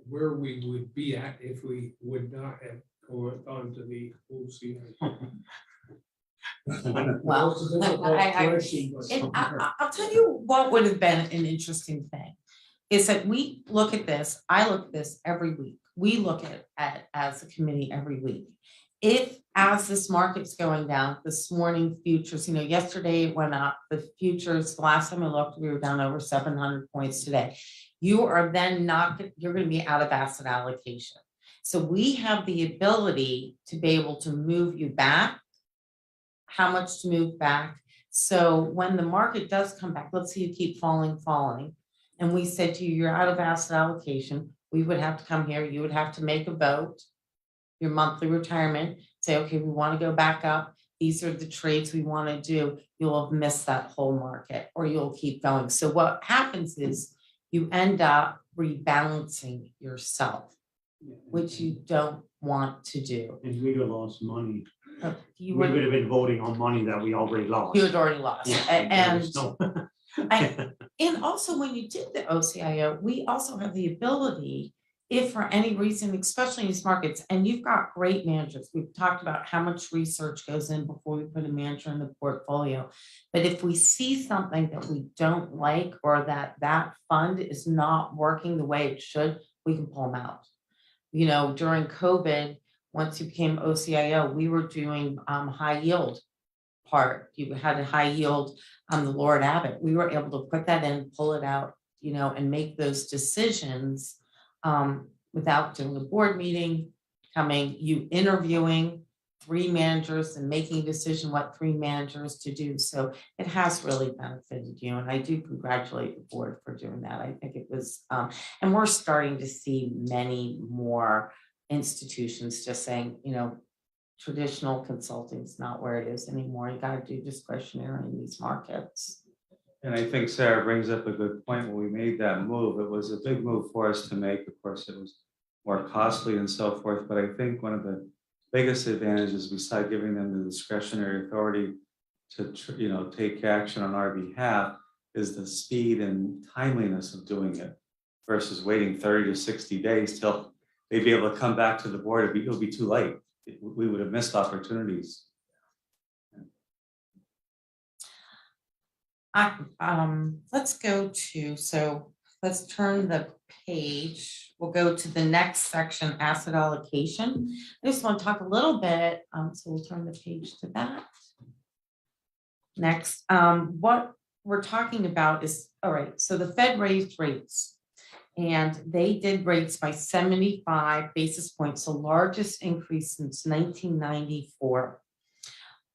where we would be at if we would not have gone to the OCI? Well, I'll tell you what would have been an interesting thing is that we look at this, I look at this every week. We look at as a committee every week. If as this market's going down, this morning futures, yesterday it went up, the futures, the last time I looked, we were down over 700 points today. You are then you're going to be out of asset allocation. So we have the ability to be able to move you back, how much to move back. So when the market does come back, let's say you keep falling, and we said to you, you're out of asset allocation, we would have to come here, you would have to make a vote, your monthly retirement, say, okay, we want to go back up. These are the trades we want to do. You'll have missed that whole market or you'll keep going. So what happens is you end up rebalancing yourself, which you don't want to do. And we'd have lost money. You We would, would have been voting on money that we already lost. you had already lost. Yeah, And no. And also when you did the OCIO, we also have the ability, if for any reason, especially in these markets, and you've got great managers, we've talked about how much research goes in before we put a manager in the portfolio. But if we see something that we don't like or that fund is not working the way it should, we can pull them out. During COVID, once you became OCIO, we were doing high yield part. You had a high yield on the Lord Abbott. We were able to put that in, pull it out, and make those decisions without doing a board meeting, you interviewing 3 managers and making a decision what 3 managers to do. So it has really benefited you. And I do congratulate the board for doing that. I think it was, and we're starting to see many more institutions just saying, traditional consulting is not where it is anymore. You got to do discretionary in these markets. And I think Sarah brings up a good point. When we made that move, it was a big move for us to make. Of course, it was more costly and so forth. But I think one of the biggest advantages, besides giving them the discretionary authority to take action on our behalf, is the speed and timeliness of doing it versus waiting 30 to 60 days till they'd be able to come back to the board. It'll be too late. We would have missed opportunities. Let's turn the page. We'll go to the next section, asset allocation. I just want to talk a little bit, so we'll turn the page to that. Next, what we're talking about is, all right, so the Fed raised rates and they did rates by 75 basis points, the largest increase since 1994.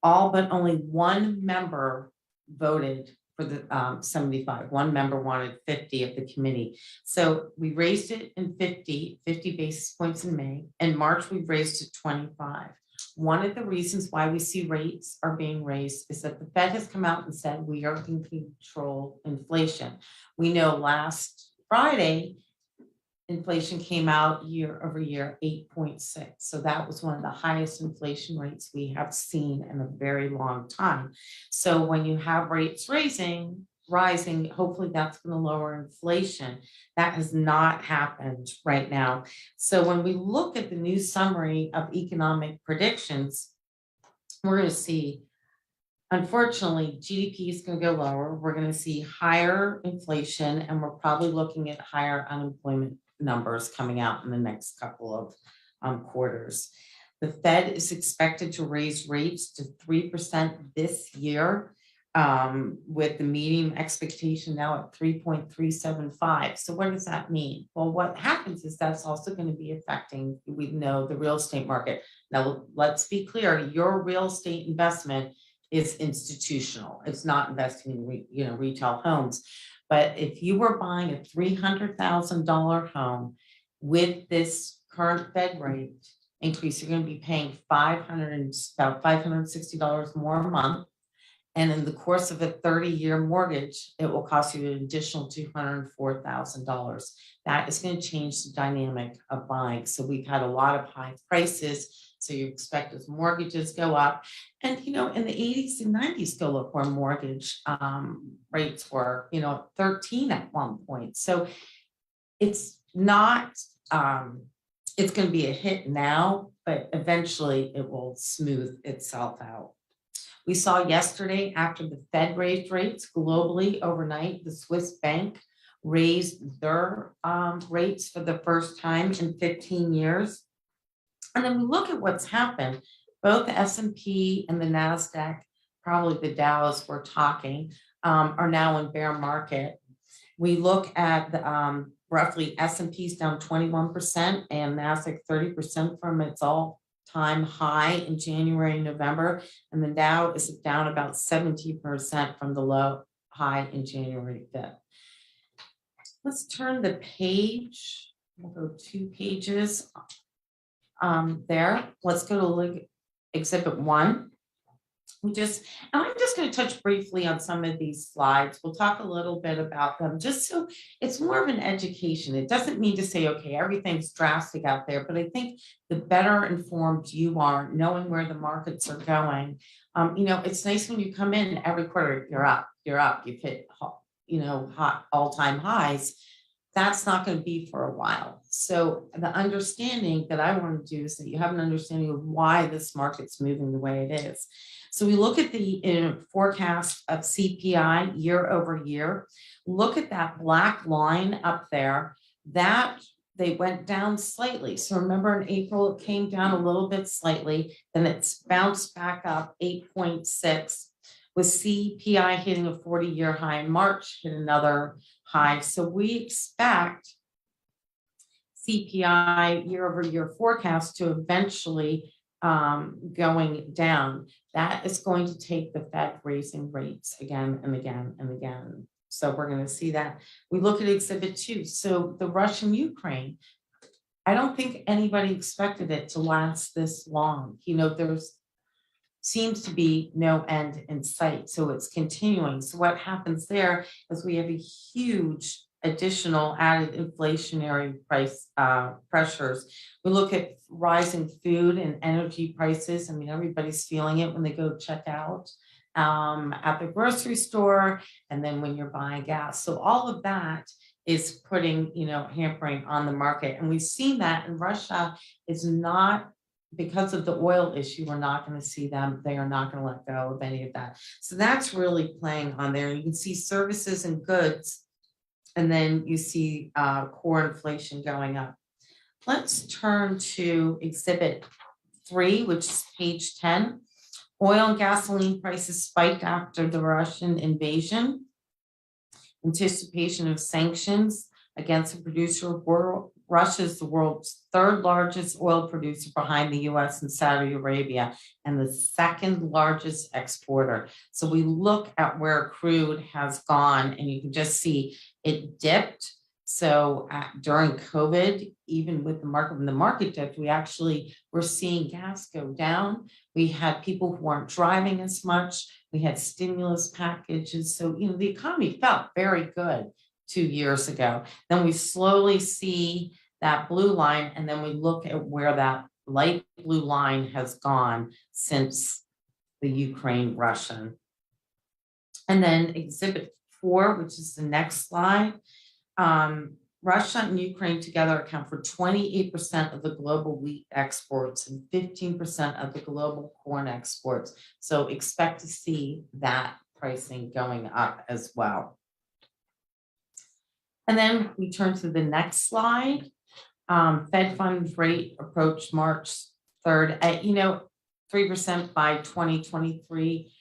All but only one member voted for the 75. One member wanted 50 of the committee. So we raised it in 50 basis points in May. In March, we raised it 25. One of the reasons why we see rates are being raised is that the Fed has come out and said we are going to control inflation. We know last Friday, inflation came out year over year, 8.6. So that was one of the highest inflation rates we have seen in a very long time. So when you have rates rising, hopefully that's going to lower inflation. That has not happened right now. So when we look at the new summary of economic predictions, we're going to see, unfortunately, GDP is going to go lower. We're going to see higher inflation, and we're probably looking at higher unemployment numbers coming out in the next couple quarters. The Fed is expected to raise rates to 3% this year, with the median expectation now at 3.375. So what does that mean? Well, what happens is that's also going to be affecting, we know, the real estate market. Now, let's be clear, your real estate investment is institutional. It's not investing in retail homes. But if you were buying a $300,000 home with this current Fed rate increase, you're going to be paying about $560 more a month. And in the course of a 30-year mortgage, it will cost you an additional $204,000. That is going to change the dynamic of buying. So we've had a lot of high prices. So you expect as mortgages go up. And, in the 80s and 90s, go look where mortgage rates were, 13 at one point. So it's not, it's going to be a hit now, but eventually it will smooth itself out. We saw yesterday, after the Fed raised rates globally overnight, the Swiss bank raised their rates for the first time in 15 years. And then we look at what's happened. Both the S&P and the NASDAQ, probably the Dows we're talking, are now in bear market. We look at the roughly S&P's down 21% and NASDAQ 30% from its all-time high in January and November, and the Dow is down about 17% from the low high in January 5th. Let's turn the page. We'll go 2 pages there. Let's go to Exhibit 1. I'm just going to touch briefly on some of these slides. We'll talk a little bit about them, just so it's more of an education. It doesn't mean to say, okay, everything's drastic out there, but I think the better informed you are, knowing where the markets are going, it's nice when you come in every quarter, you're up, you've hit, hot all-time highs. That's not going to be for a while. So the understanding that I want to do is that you have an understanding of why this market's moving the way it is. So we look at the forecast of CPI year over year. Look at that black line up there. That they went down slightly. So remember in April, it came down a little bit slightly, then it's bounced back up 8.6. With CPI hitting a 40-year high in March, hit another high. So we expect CPI year over year forecast to eventually going down. That is going to take the Fed raising rates again and again and again. So we're going to see that. We look at Exhibit 2. So the Russian-Ukraine, I don't think anybody expected it to last this long. There's seems to be no end in sight. So it's continuing. So what happens there is we have a huge additional added inflationary price pressures. We look at rising food and energy prices. I mean, everybody's feeling it when they go check out at the grocery store, and then when you're buying gas. So all of that is putting, hampering on the market. And we've seen that in Russia is not, because of the oil issue, we're not going to see them. They are not going to let go of any of that. So that's really playing on there. You can see services and goods, and then you see core inflation going up. Let's turn to Exhibit 3, which is page 10. Oil and gasoline prices spiked after the Russian invasion. Anticipation of sanctions against a producer of world. Russia is the world's 3rd largest oil producer behind the US and Saudi Arabia, and the 2nd largest exporter. So we look at where crude has gone, and you can just see it dipped. So during COVID, even with the market, when the market dipped, we actually were seeing gas go down. We had people who weren't driving as much. We had stimulus packages. So, the economy felt very good 2 years ago. Then we slowly see that blue line, and then we look at where that light blue line has gone since the Ukraine-Russian. And then Exhibit 4, which is the next slide. Russia and Ukraine together account for 28% of the global wheat exports and 15% of the global corn exports. So expect to see that pricing going up as well. And then we turn to the next slide. Fed funds rate approached March 3rd at, 3% by 2023.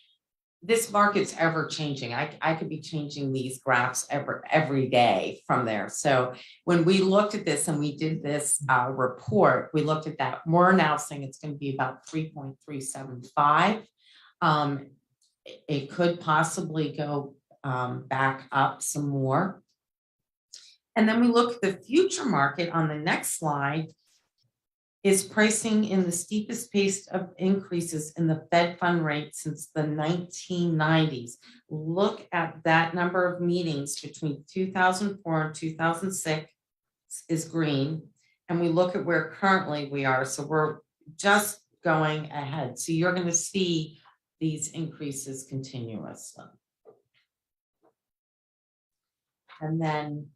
This market's ever changing. I could be changing these graphs every day from there. So when we looked at this and we did this report, we looked at that. We're now saying it's going to be about 3.375. It could possibly go back up some more. And then we look at the future market on the next slide. Is pricing in the steepest pace of increases in the Fed fund rate since the 1990s. Look at that number of meetings between 2004 and 2006 is green. And we look at where currently we are. So we're just going ahead. So you're going to see these increases continuously. And then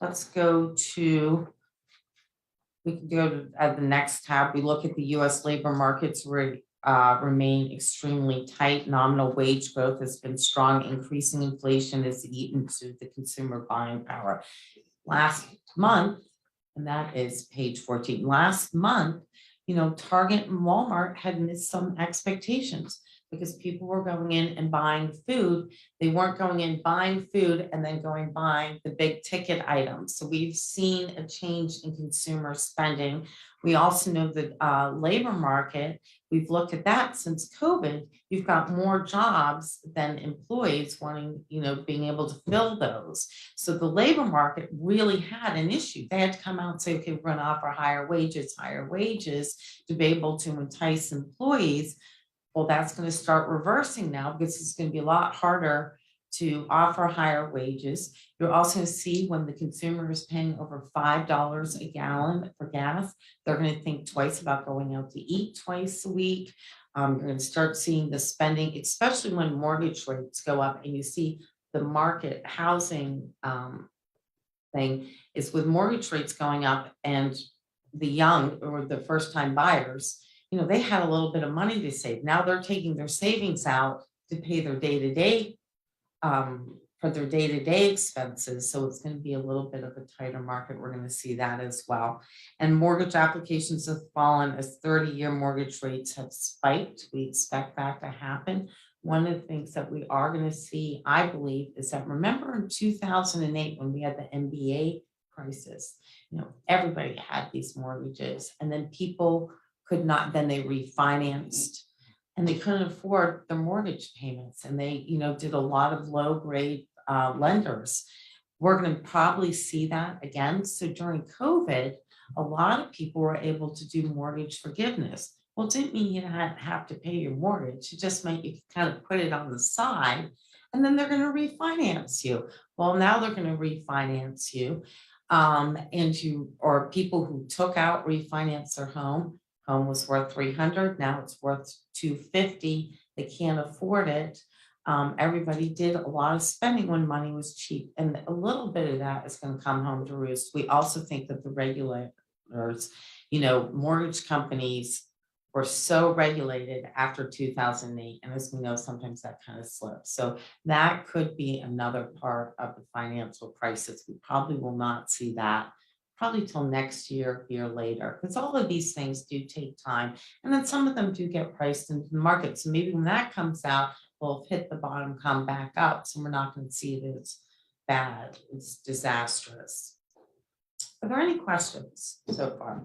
let's go to, we can go to the next tab. We look at the US labor markets where remain extremely tight. Nominal wage growth has been strong. Increasing inflation has eaten to the consumer buying power. Last month, and that is page 14, last month, Target and Walmart had missed some expectations because people were going in and buying food. They weren't going in buying food and then buying the big ticket items. So we've seen a change in consumer spending. We also know that labor market, we've looked at that since COVID. You've got more jobs than employees wanting, being able to fill those. So the labor market really had an issue. They had to come out and say, okay, we're going to offer higher wages to be able to entice employees. Well, that's going to start reversing now because it's going to be a lot harder to offer higher wages. You're also going to see when the consumer is paying over $5 a gallon for gas, they're going to think twice about going out to eat twice a week. You're going to start seeing the spending, especially when mortgage rates go up and you see the market housing thing is with mortgage rates going up and the young or the first time buyers, they had a little bit of money to save. Now they're taking their savings out to pay their day-to-day for their day-to-day expenses. So it's going to be a little bit of a tighter market. We're going to see that as well. And mortgage applications have fallen as 30-year mortgage rates have spiked. We expect that to happen. One of the things that we are going to see, I believe, is that remember in 2008 when we had the MBA crisis, everybody had these mortgages and then people could not, then they refinanced and they couldn't afford the mortgage payments and they, did a lot of low grade lenders. We're going to probably see that again. So during COVID, a lot of people were able to do mortgage forgiveness. Well, it didn't mean you have to pay your mortgage. It just meant you could kind of put it on the side and then they're going to refinance you. Well, now they're going to refinance you. Or people who took out, refinance their home was worth $300. Now it's worth $250. They can't afford it. Everybody did a lot of spending when money was cheap. And a little bit of that is going to come home to roost. We also think that the regulators, mortgage companies were so regulated after 2008. And as we know, sometimes that kind of slips. So that could be another part of the financial crisis. We probably will not see that probably till next year later, because all of these things do take time. And then some of them do get priced into the market. So maybe when that comes out, we'll hit the bottom, come back up. So we're not going to see it as bad. It's disastrous. Are there any questions so far?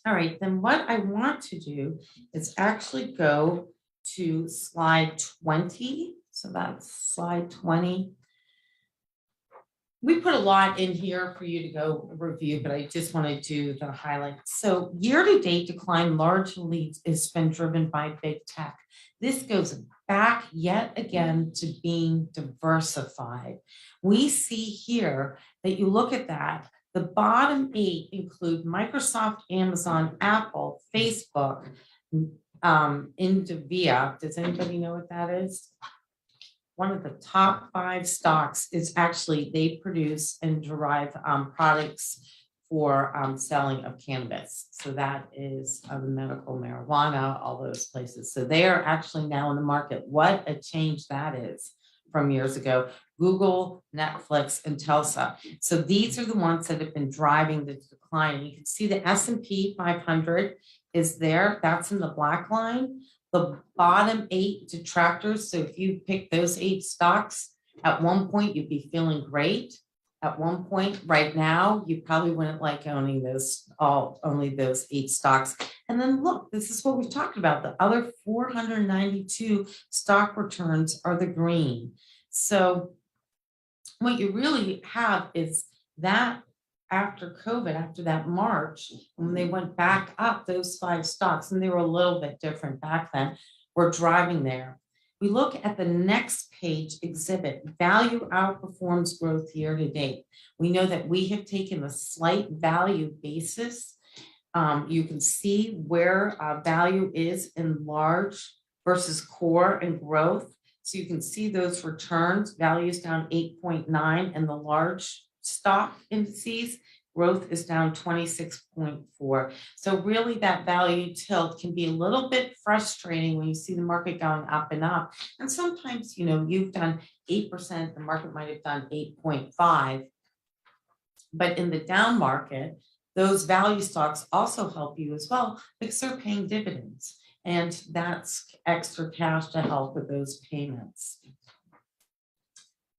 All right, then what I want to do is actually go to slide 20. So that's slide 20. We put a lot in here for you to go review, but I just want to do the highlights. So year-to-date decline largely has been driven by big tech. This goes back yet again to being diversified. We see here that you look at that, the bottom 8 include Microsoft, Amazon, Apple, Facebook, Nvidia. Does anybody know what that is? One of the top 5 stocks is actually, they produce and derive products for selling of cannabis. So that is the medical marijuana, all those places. So they are actually now in the market. What a change that is from years ago, Google, Netflix, and Telsa. So these are the ones that have been driving the decline. And you can see the S&P 500 is there. That's in the black line. The bottom 8 detractors. So if you pick those 8 stocks, at one point you'd be feeling great. At one point, right now, you probably wouldn't like owning only those 8 stocks. And then look, this is what we've talked about. The other 492 stock returns are the green. So what you really have is that after COVID, after that March, when they went back up, those 5 stocks, and they were a little bit different back then, were driving there. We look at the next page exhibit, value outperforms growth year to date. We know that we have taken a slight value basis. You can see where value is in large versus core and growth. So you can see those returns, values down 8.9 in the large stock indices. Growth is down 26.4. So really that value tilt can be a little bit frustrating when you see the market going up and up. And sometimes, you've done 8%, the market might have done 8.5. But in the down market, those value stocks also help you as well because they're paying dividends. And that's extra cash to help with those payments.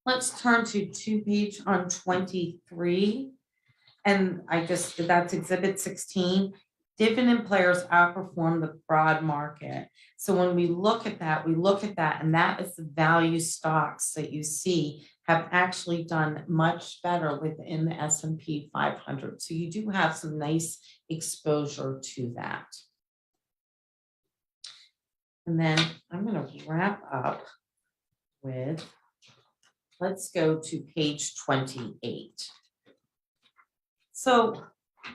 Let's turn to page on 23. And I guess that's exhibit 16. Dividend players outperform the broad market. So when we look at that, and that is the value stocks that you see have actually done much better within the S&P 500. So you do have some nice exposure to that. And then I'm going to wrap up with, let's go to page 28. So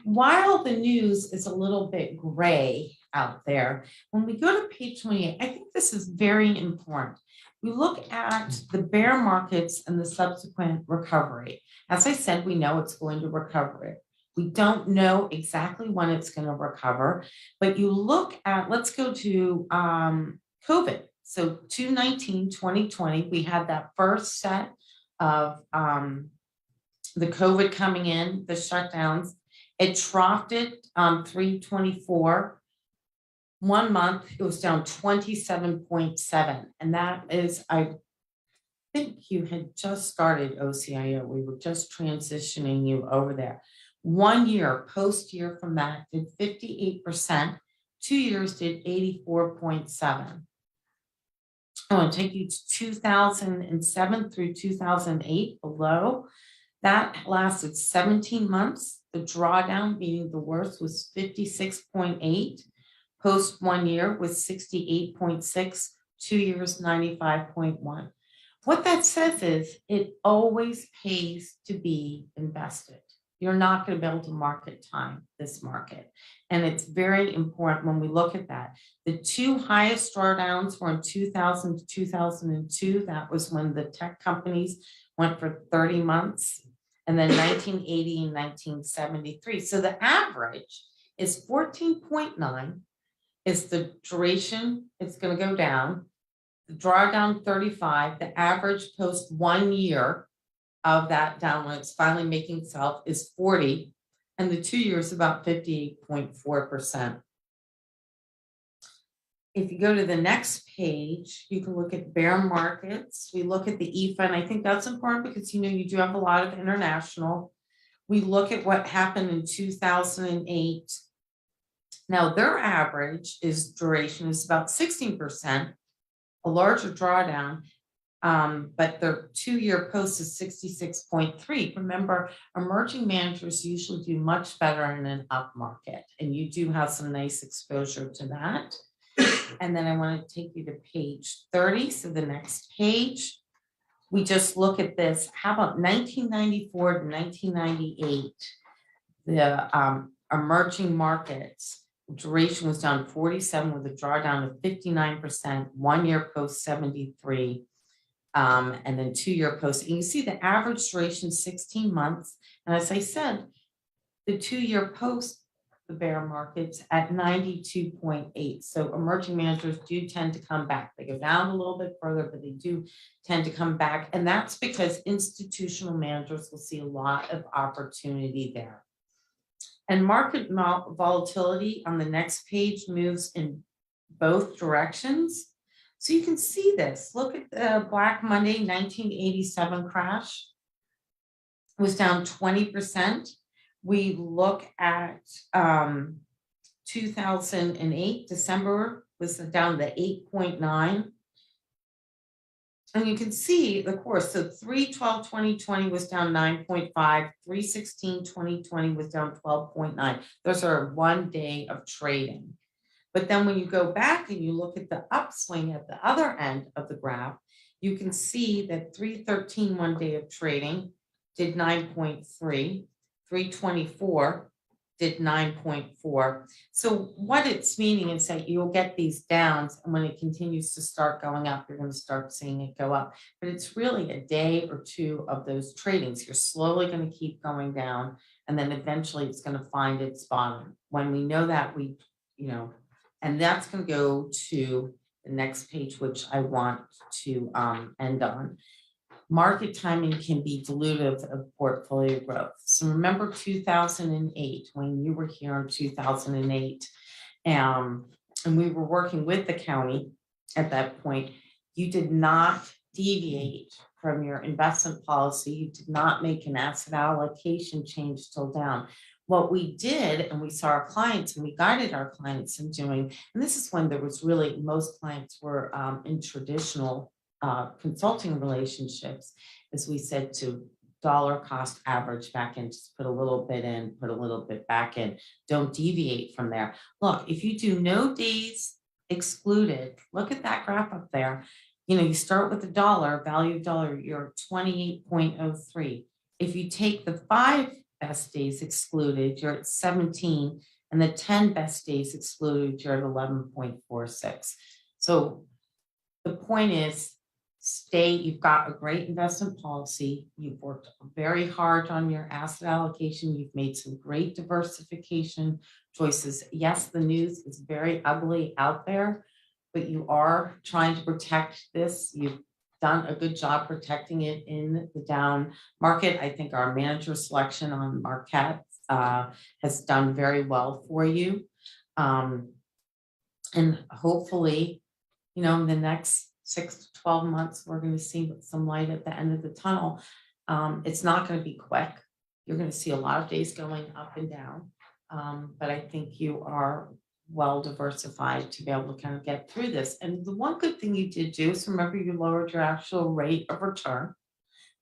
while the news is a little bit gray out there, when we go to page 28, I think this is very important. We look at the bear markets and the subsequent recovery. As I said, we know it's going to recover. We don't know exactly when it's going to recover, but you look at, let's go to COVID. So 2020, we had that first set of the COVID coming in, the shutdowns. It troughed it 324. 1 month, it was down 27.7. And that is, I think you had just started OCIO. We were just transitioning you over there. 1 year, post year from that, did 58%. 2 years did 84.7. I want to take you to 2007 through 2008 below. That lasted 17 months. The drawdown, meaning the worst, was 56.8. Post 1 year was 68.6. 2 years, 95.1. What that says is it always pays to be invested. You're not going to be able to market time this market. And it's very important when we look at that. The 2 highest drawdowns were in 2000 to 2002. That was when the tech companies went for 30 months. And then 1980 and 1973. So the average is 14.9 is the duration. It's going to go down. The drawdown 35, the average post 1 year of that down when it's finally making itself is 40. And the 2 years about 58.4%. If you go to the next page, you can look at bear markets. We look at the EFA, and I think that's important because you do have a lot of international. We look at what happened in 2008. Now their average duration is about 16%, a larger drawdown, but their 2 year post is 66.3. Remember, emerging managers usually do much better in an up market, and you do have some nice exposure to that. And then I want to take you to page 30. So the next page, we just look at this. How about 1994 to 1998? The emerging markets duration was down 47 with a drawdown of 59%, 1 year post 73, and then 2 year post. And you see the average duration 16 months. And as I said, the 2 year post the bear markets at 92.8. So emerging managers do tend to come back. They go down a little bit further, but they do tend to come back. And that's because institutional managers will see a lot of opportunity there. And market volatility on the next page moves in both directions. So you can see this. Look at the Black Monday 1987 crash. It was down 20%. We look at 2008, December was down to 8.9. And you can see the course. So 3/12/2020 was down 9.5, 3/16/2020 was down 12.9. Those are 1 day of trading. But then when you go back and you look at the upswing at the other end of the graph, you can see that 3/13 1 day of trading did 9.3, 3/24 did 9.4. So what it's meaning is that you'll get these downs, and when it continues to start going up, you're going to start seeing it go up. But it's really a day or two of those tradings. You're slowly going to keep going down, and then eventually it's going to find its bottom. When we know that, and that's going to go to the next page, which I want to end on. Market timing can be dilutive of portfolio growth. So remember 2008, when you were here in 2008, and we were working with the county at that point, you did not deviate from your investment policy. You did not make an asset allocation change till down. What we did, and we saw our clients and we guided our clients in doing, and this is when there was really, most clients were in traditional consulting relationships, as we said, to dollar cost average back in, just put a little bit in, put a little bit back in, don't deviate from there. Look, if you do no days excluded, look at that graph up there. You start with the dollar, value of dollar, you're 28.03. If you take the 5 best days excluded, you're at 17, and the 10 best days excluded, you're at 11.46. So the point is, you've got a great investment policy. You've worked very hard on your asset allocation. You've made some great diversification choices. Yes, the news is very ugly out there, but you are trying to protect this. You've done a good job protecting it in the down market. I think our manager selection on Marquette has done very well for you. And hopefully, in the next 6 to 12 months, we're going to see some light at the end of the tunnel. It's not going to be quick. You're going to see a lot of days going up and down. But I think you are well diversified to be able to kind of get through this. And the one good thing you did do is, remember, you lowered your actual rate of return.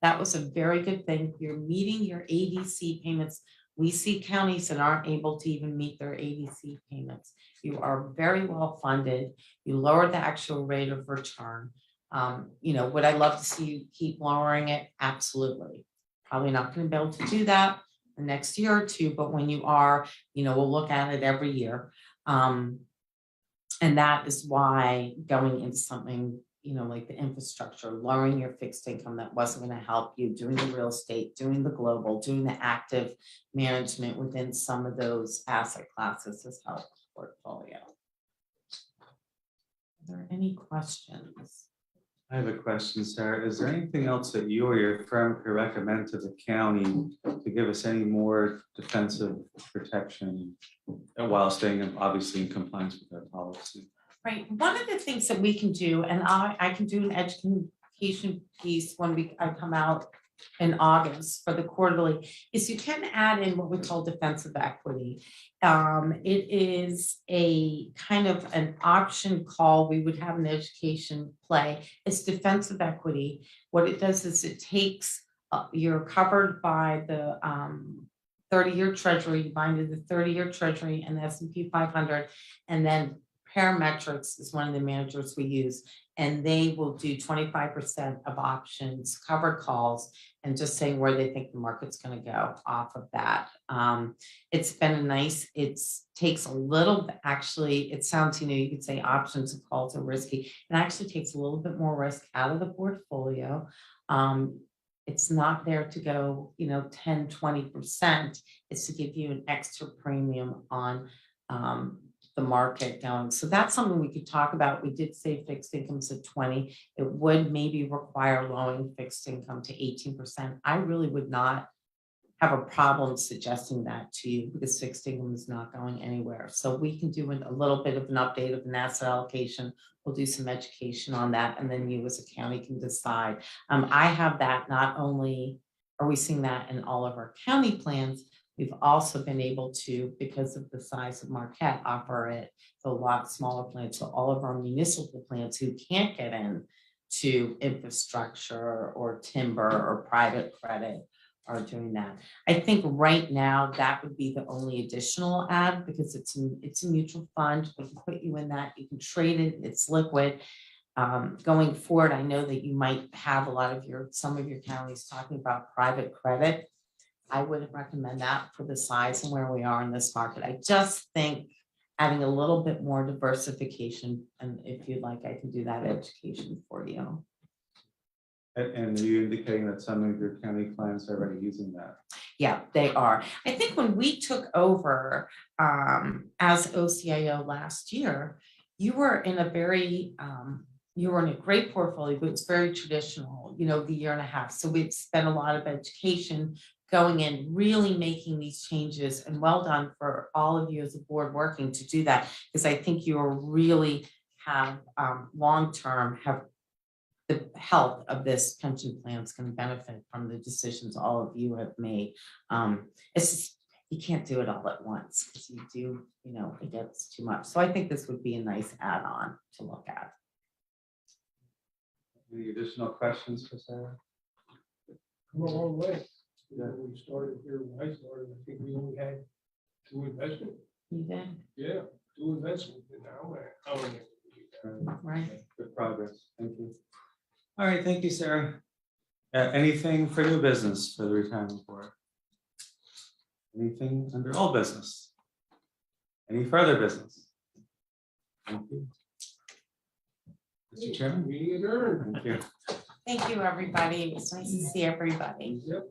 That was a very good thing. You're meeting your ADC payments. We see counties that aren't able to even meet their ADC payments. You are very well funded. You lowered the actual rate of return. Would I love to see you keep lowering it? Absolutely. Probably not going to be able to do that the next year or two, but when you are, we'll look at it every year. And that is why going into something, like the infrastructure, lowering your fixed income that wasn't going to help you, doing the real estate, doing the global, doing the active management within some of those asset classes has helped portfolio. Are there any questions? I have a question, Sarah. Is there anything else that you or your firm could recommend to the county to give us any more defensive protection while staying obviously in compliance with our policy? Right. One of the things that we can do, and I can do an education piece when I come out in August for the quarterly, is you can add in what we call defensive equity. It is a kind of an option call. We would have an education play. It's defensive equity. What it does is it takes, you're covered by the 30-year treasury, you bind to the 30-year treasury and the S&P 500, and then Parametrics is one of the managers we use, and they will do 25% of options, covered calls, and just saying where they think the market's going to go off of that. It's been it takes a little, actually, it sounds, you could say options and calls are risky. It actually takes a little bit more risk out of the portfolio. It's not there to go, 10, 20%. It's to give you an extra premium on the market going. So that's something we could talk about. We did say fixed incomes at 20. It would maybe require lowering fixed income to 18%. I really would not have a problem suggesting that to you because fixed income is not going anywhere. So we can do a little bit of an update of an asset allocation. We'll do some education on that, and then you as a county can decide. I have that. Not only are we seeing that in all of our county plans, we've also been able to, because of the size of Marquette, offer it to a lot smaller plants. So all of our municipal plants who can't get in to infrastructure or timber or private credit are doing that. I think right now that would be the only additional add because it's a mutual fund. We can put you in that. You can trade it. It's liquid. Going forward, I know that you might have some of your counties talking about private credit. I wouldn't recommend that for the size and where we are in this market. I just think adding a little bit more diversification, and if you'd like, I can do that education for you. And are you indicating that some of your county clients are already using that? Yeah, they are. I think when we took over as OCIO last year, you were in a great portfolio, but it's very traditional, the year and a half. So we've spent a lot of education going in, really making these changes, and well done for all of you as a board working to do that, because I think you really have long-term the health of this pension plan is going to benefit from the decisions all of you have made. It's just, you can't do it all at once because you do, it gets too much. So I think this would be a nice add-on to look at. Any additional questions for Sarah? Come a long way. When we started here, when I started, I think we only had 2 investments. You did, Yeah, 2 investments, and now how many? right? Good progress. Thank you. All right, thank you, Sarah. Anything for new business for the retirement board? Anything under old business? Any further business? Thank you. Mr. Chairman? Meeting adjourned. Thank you. Thank you, everybody. It was nice to see everybody. Yep.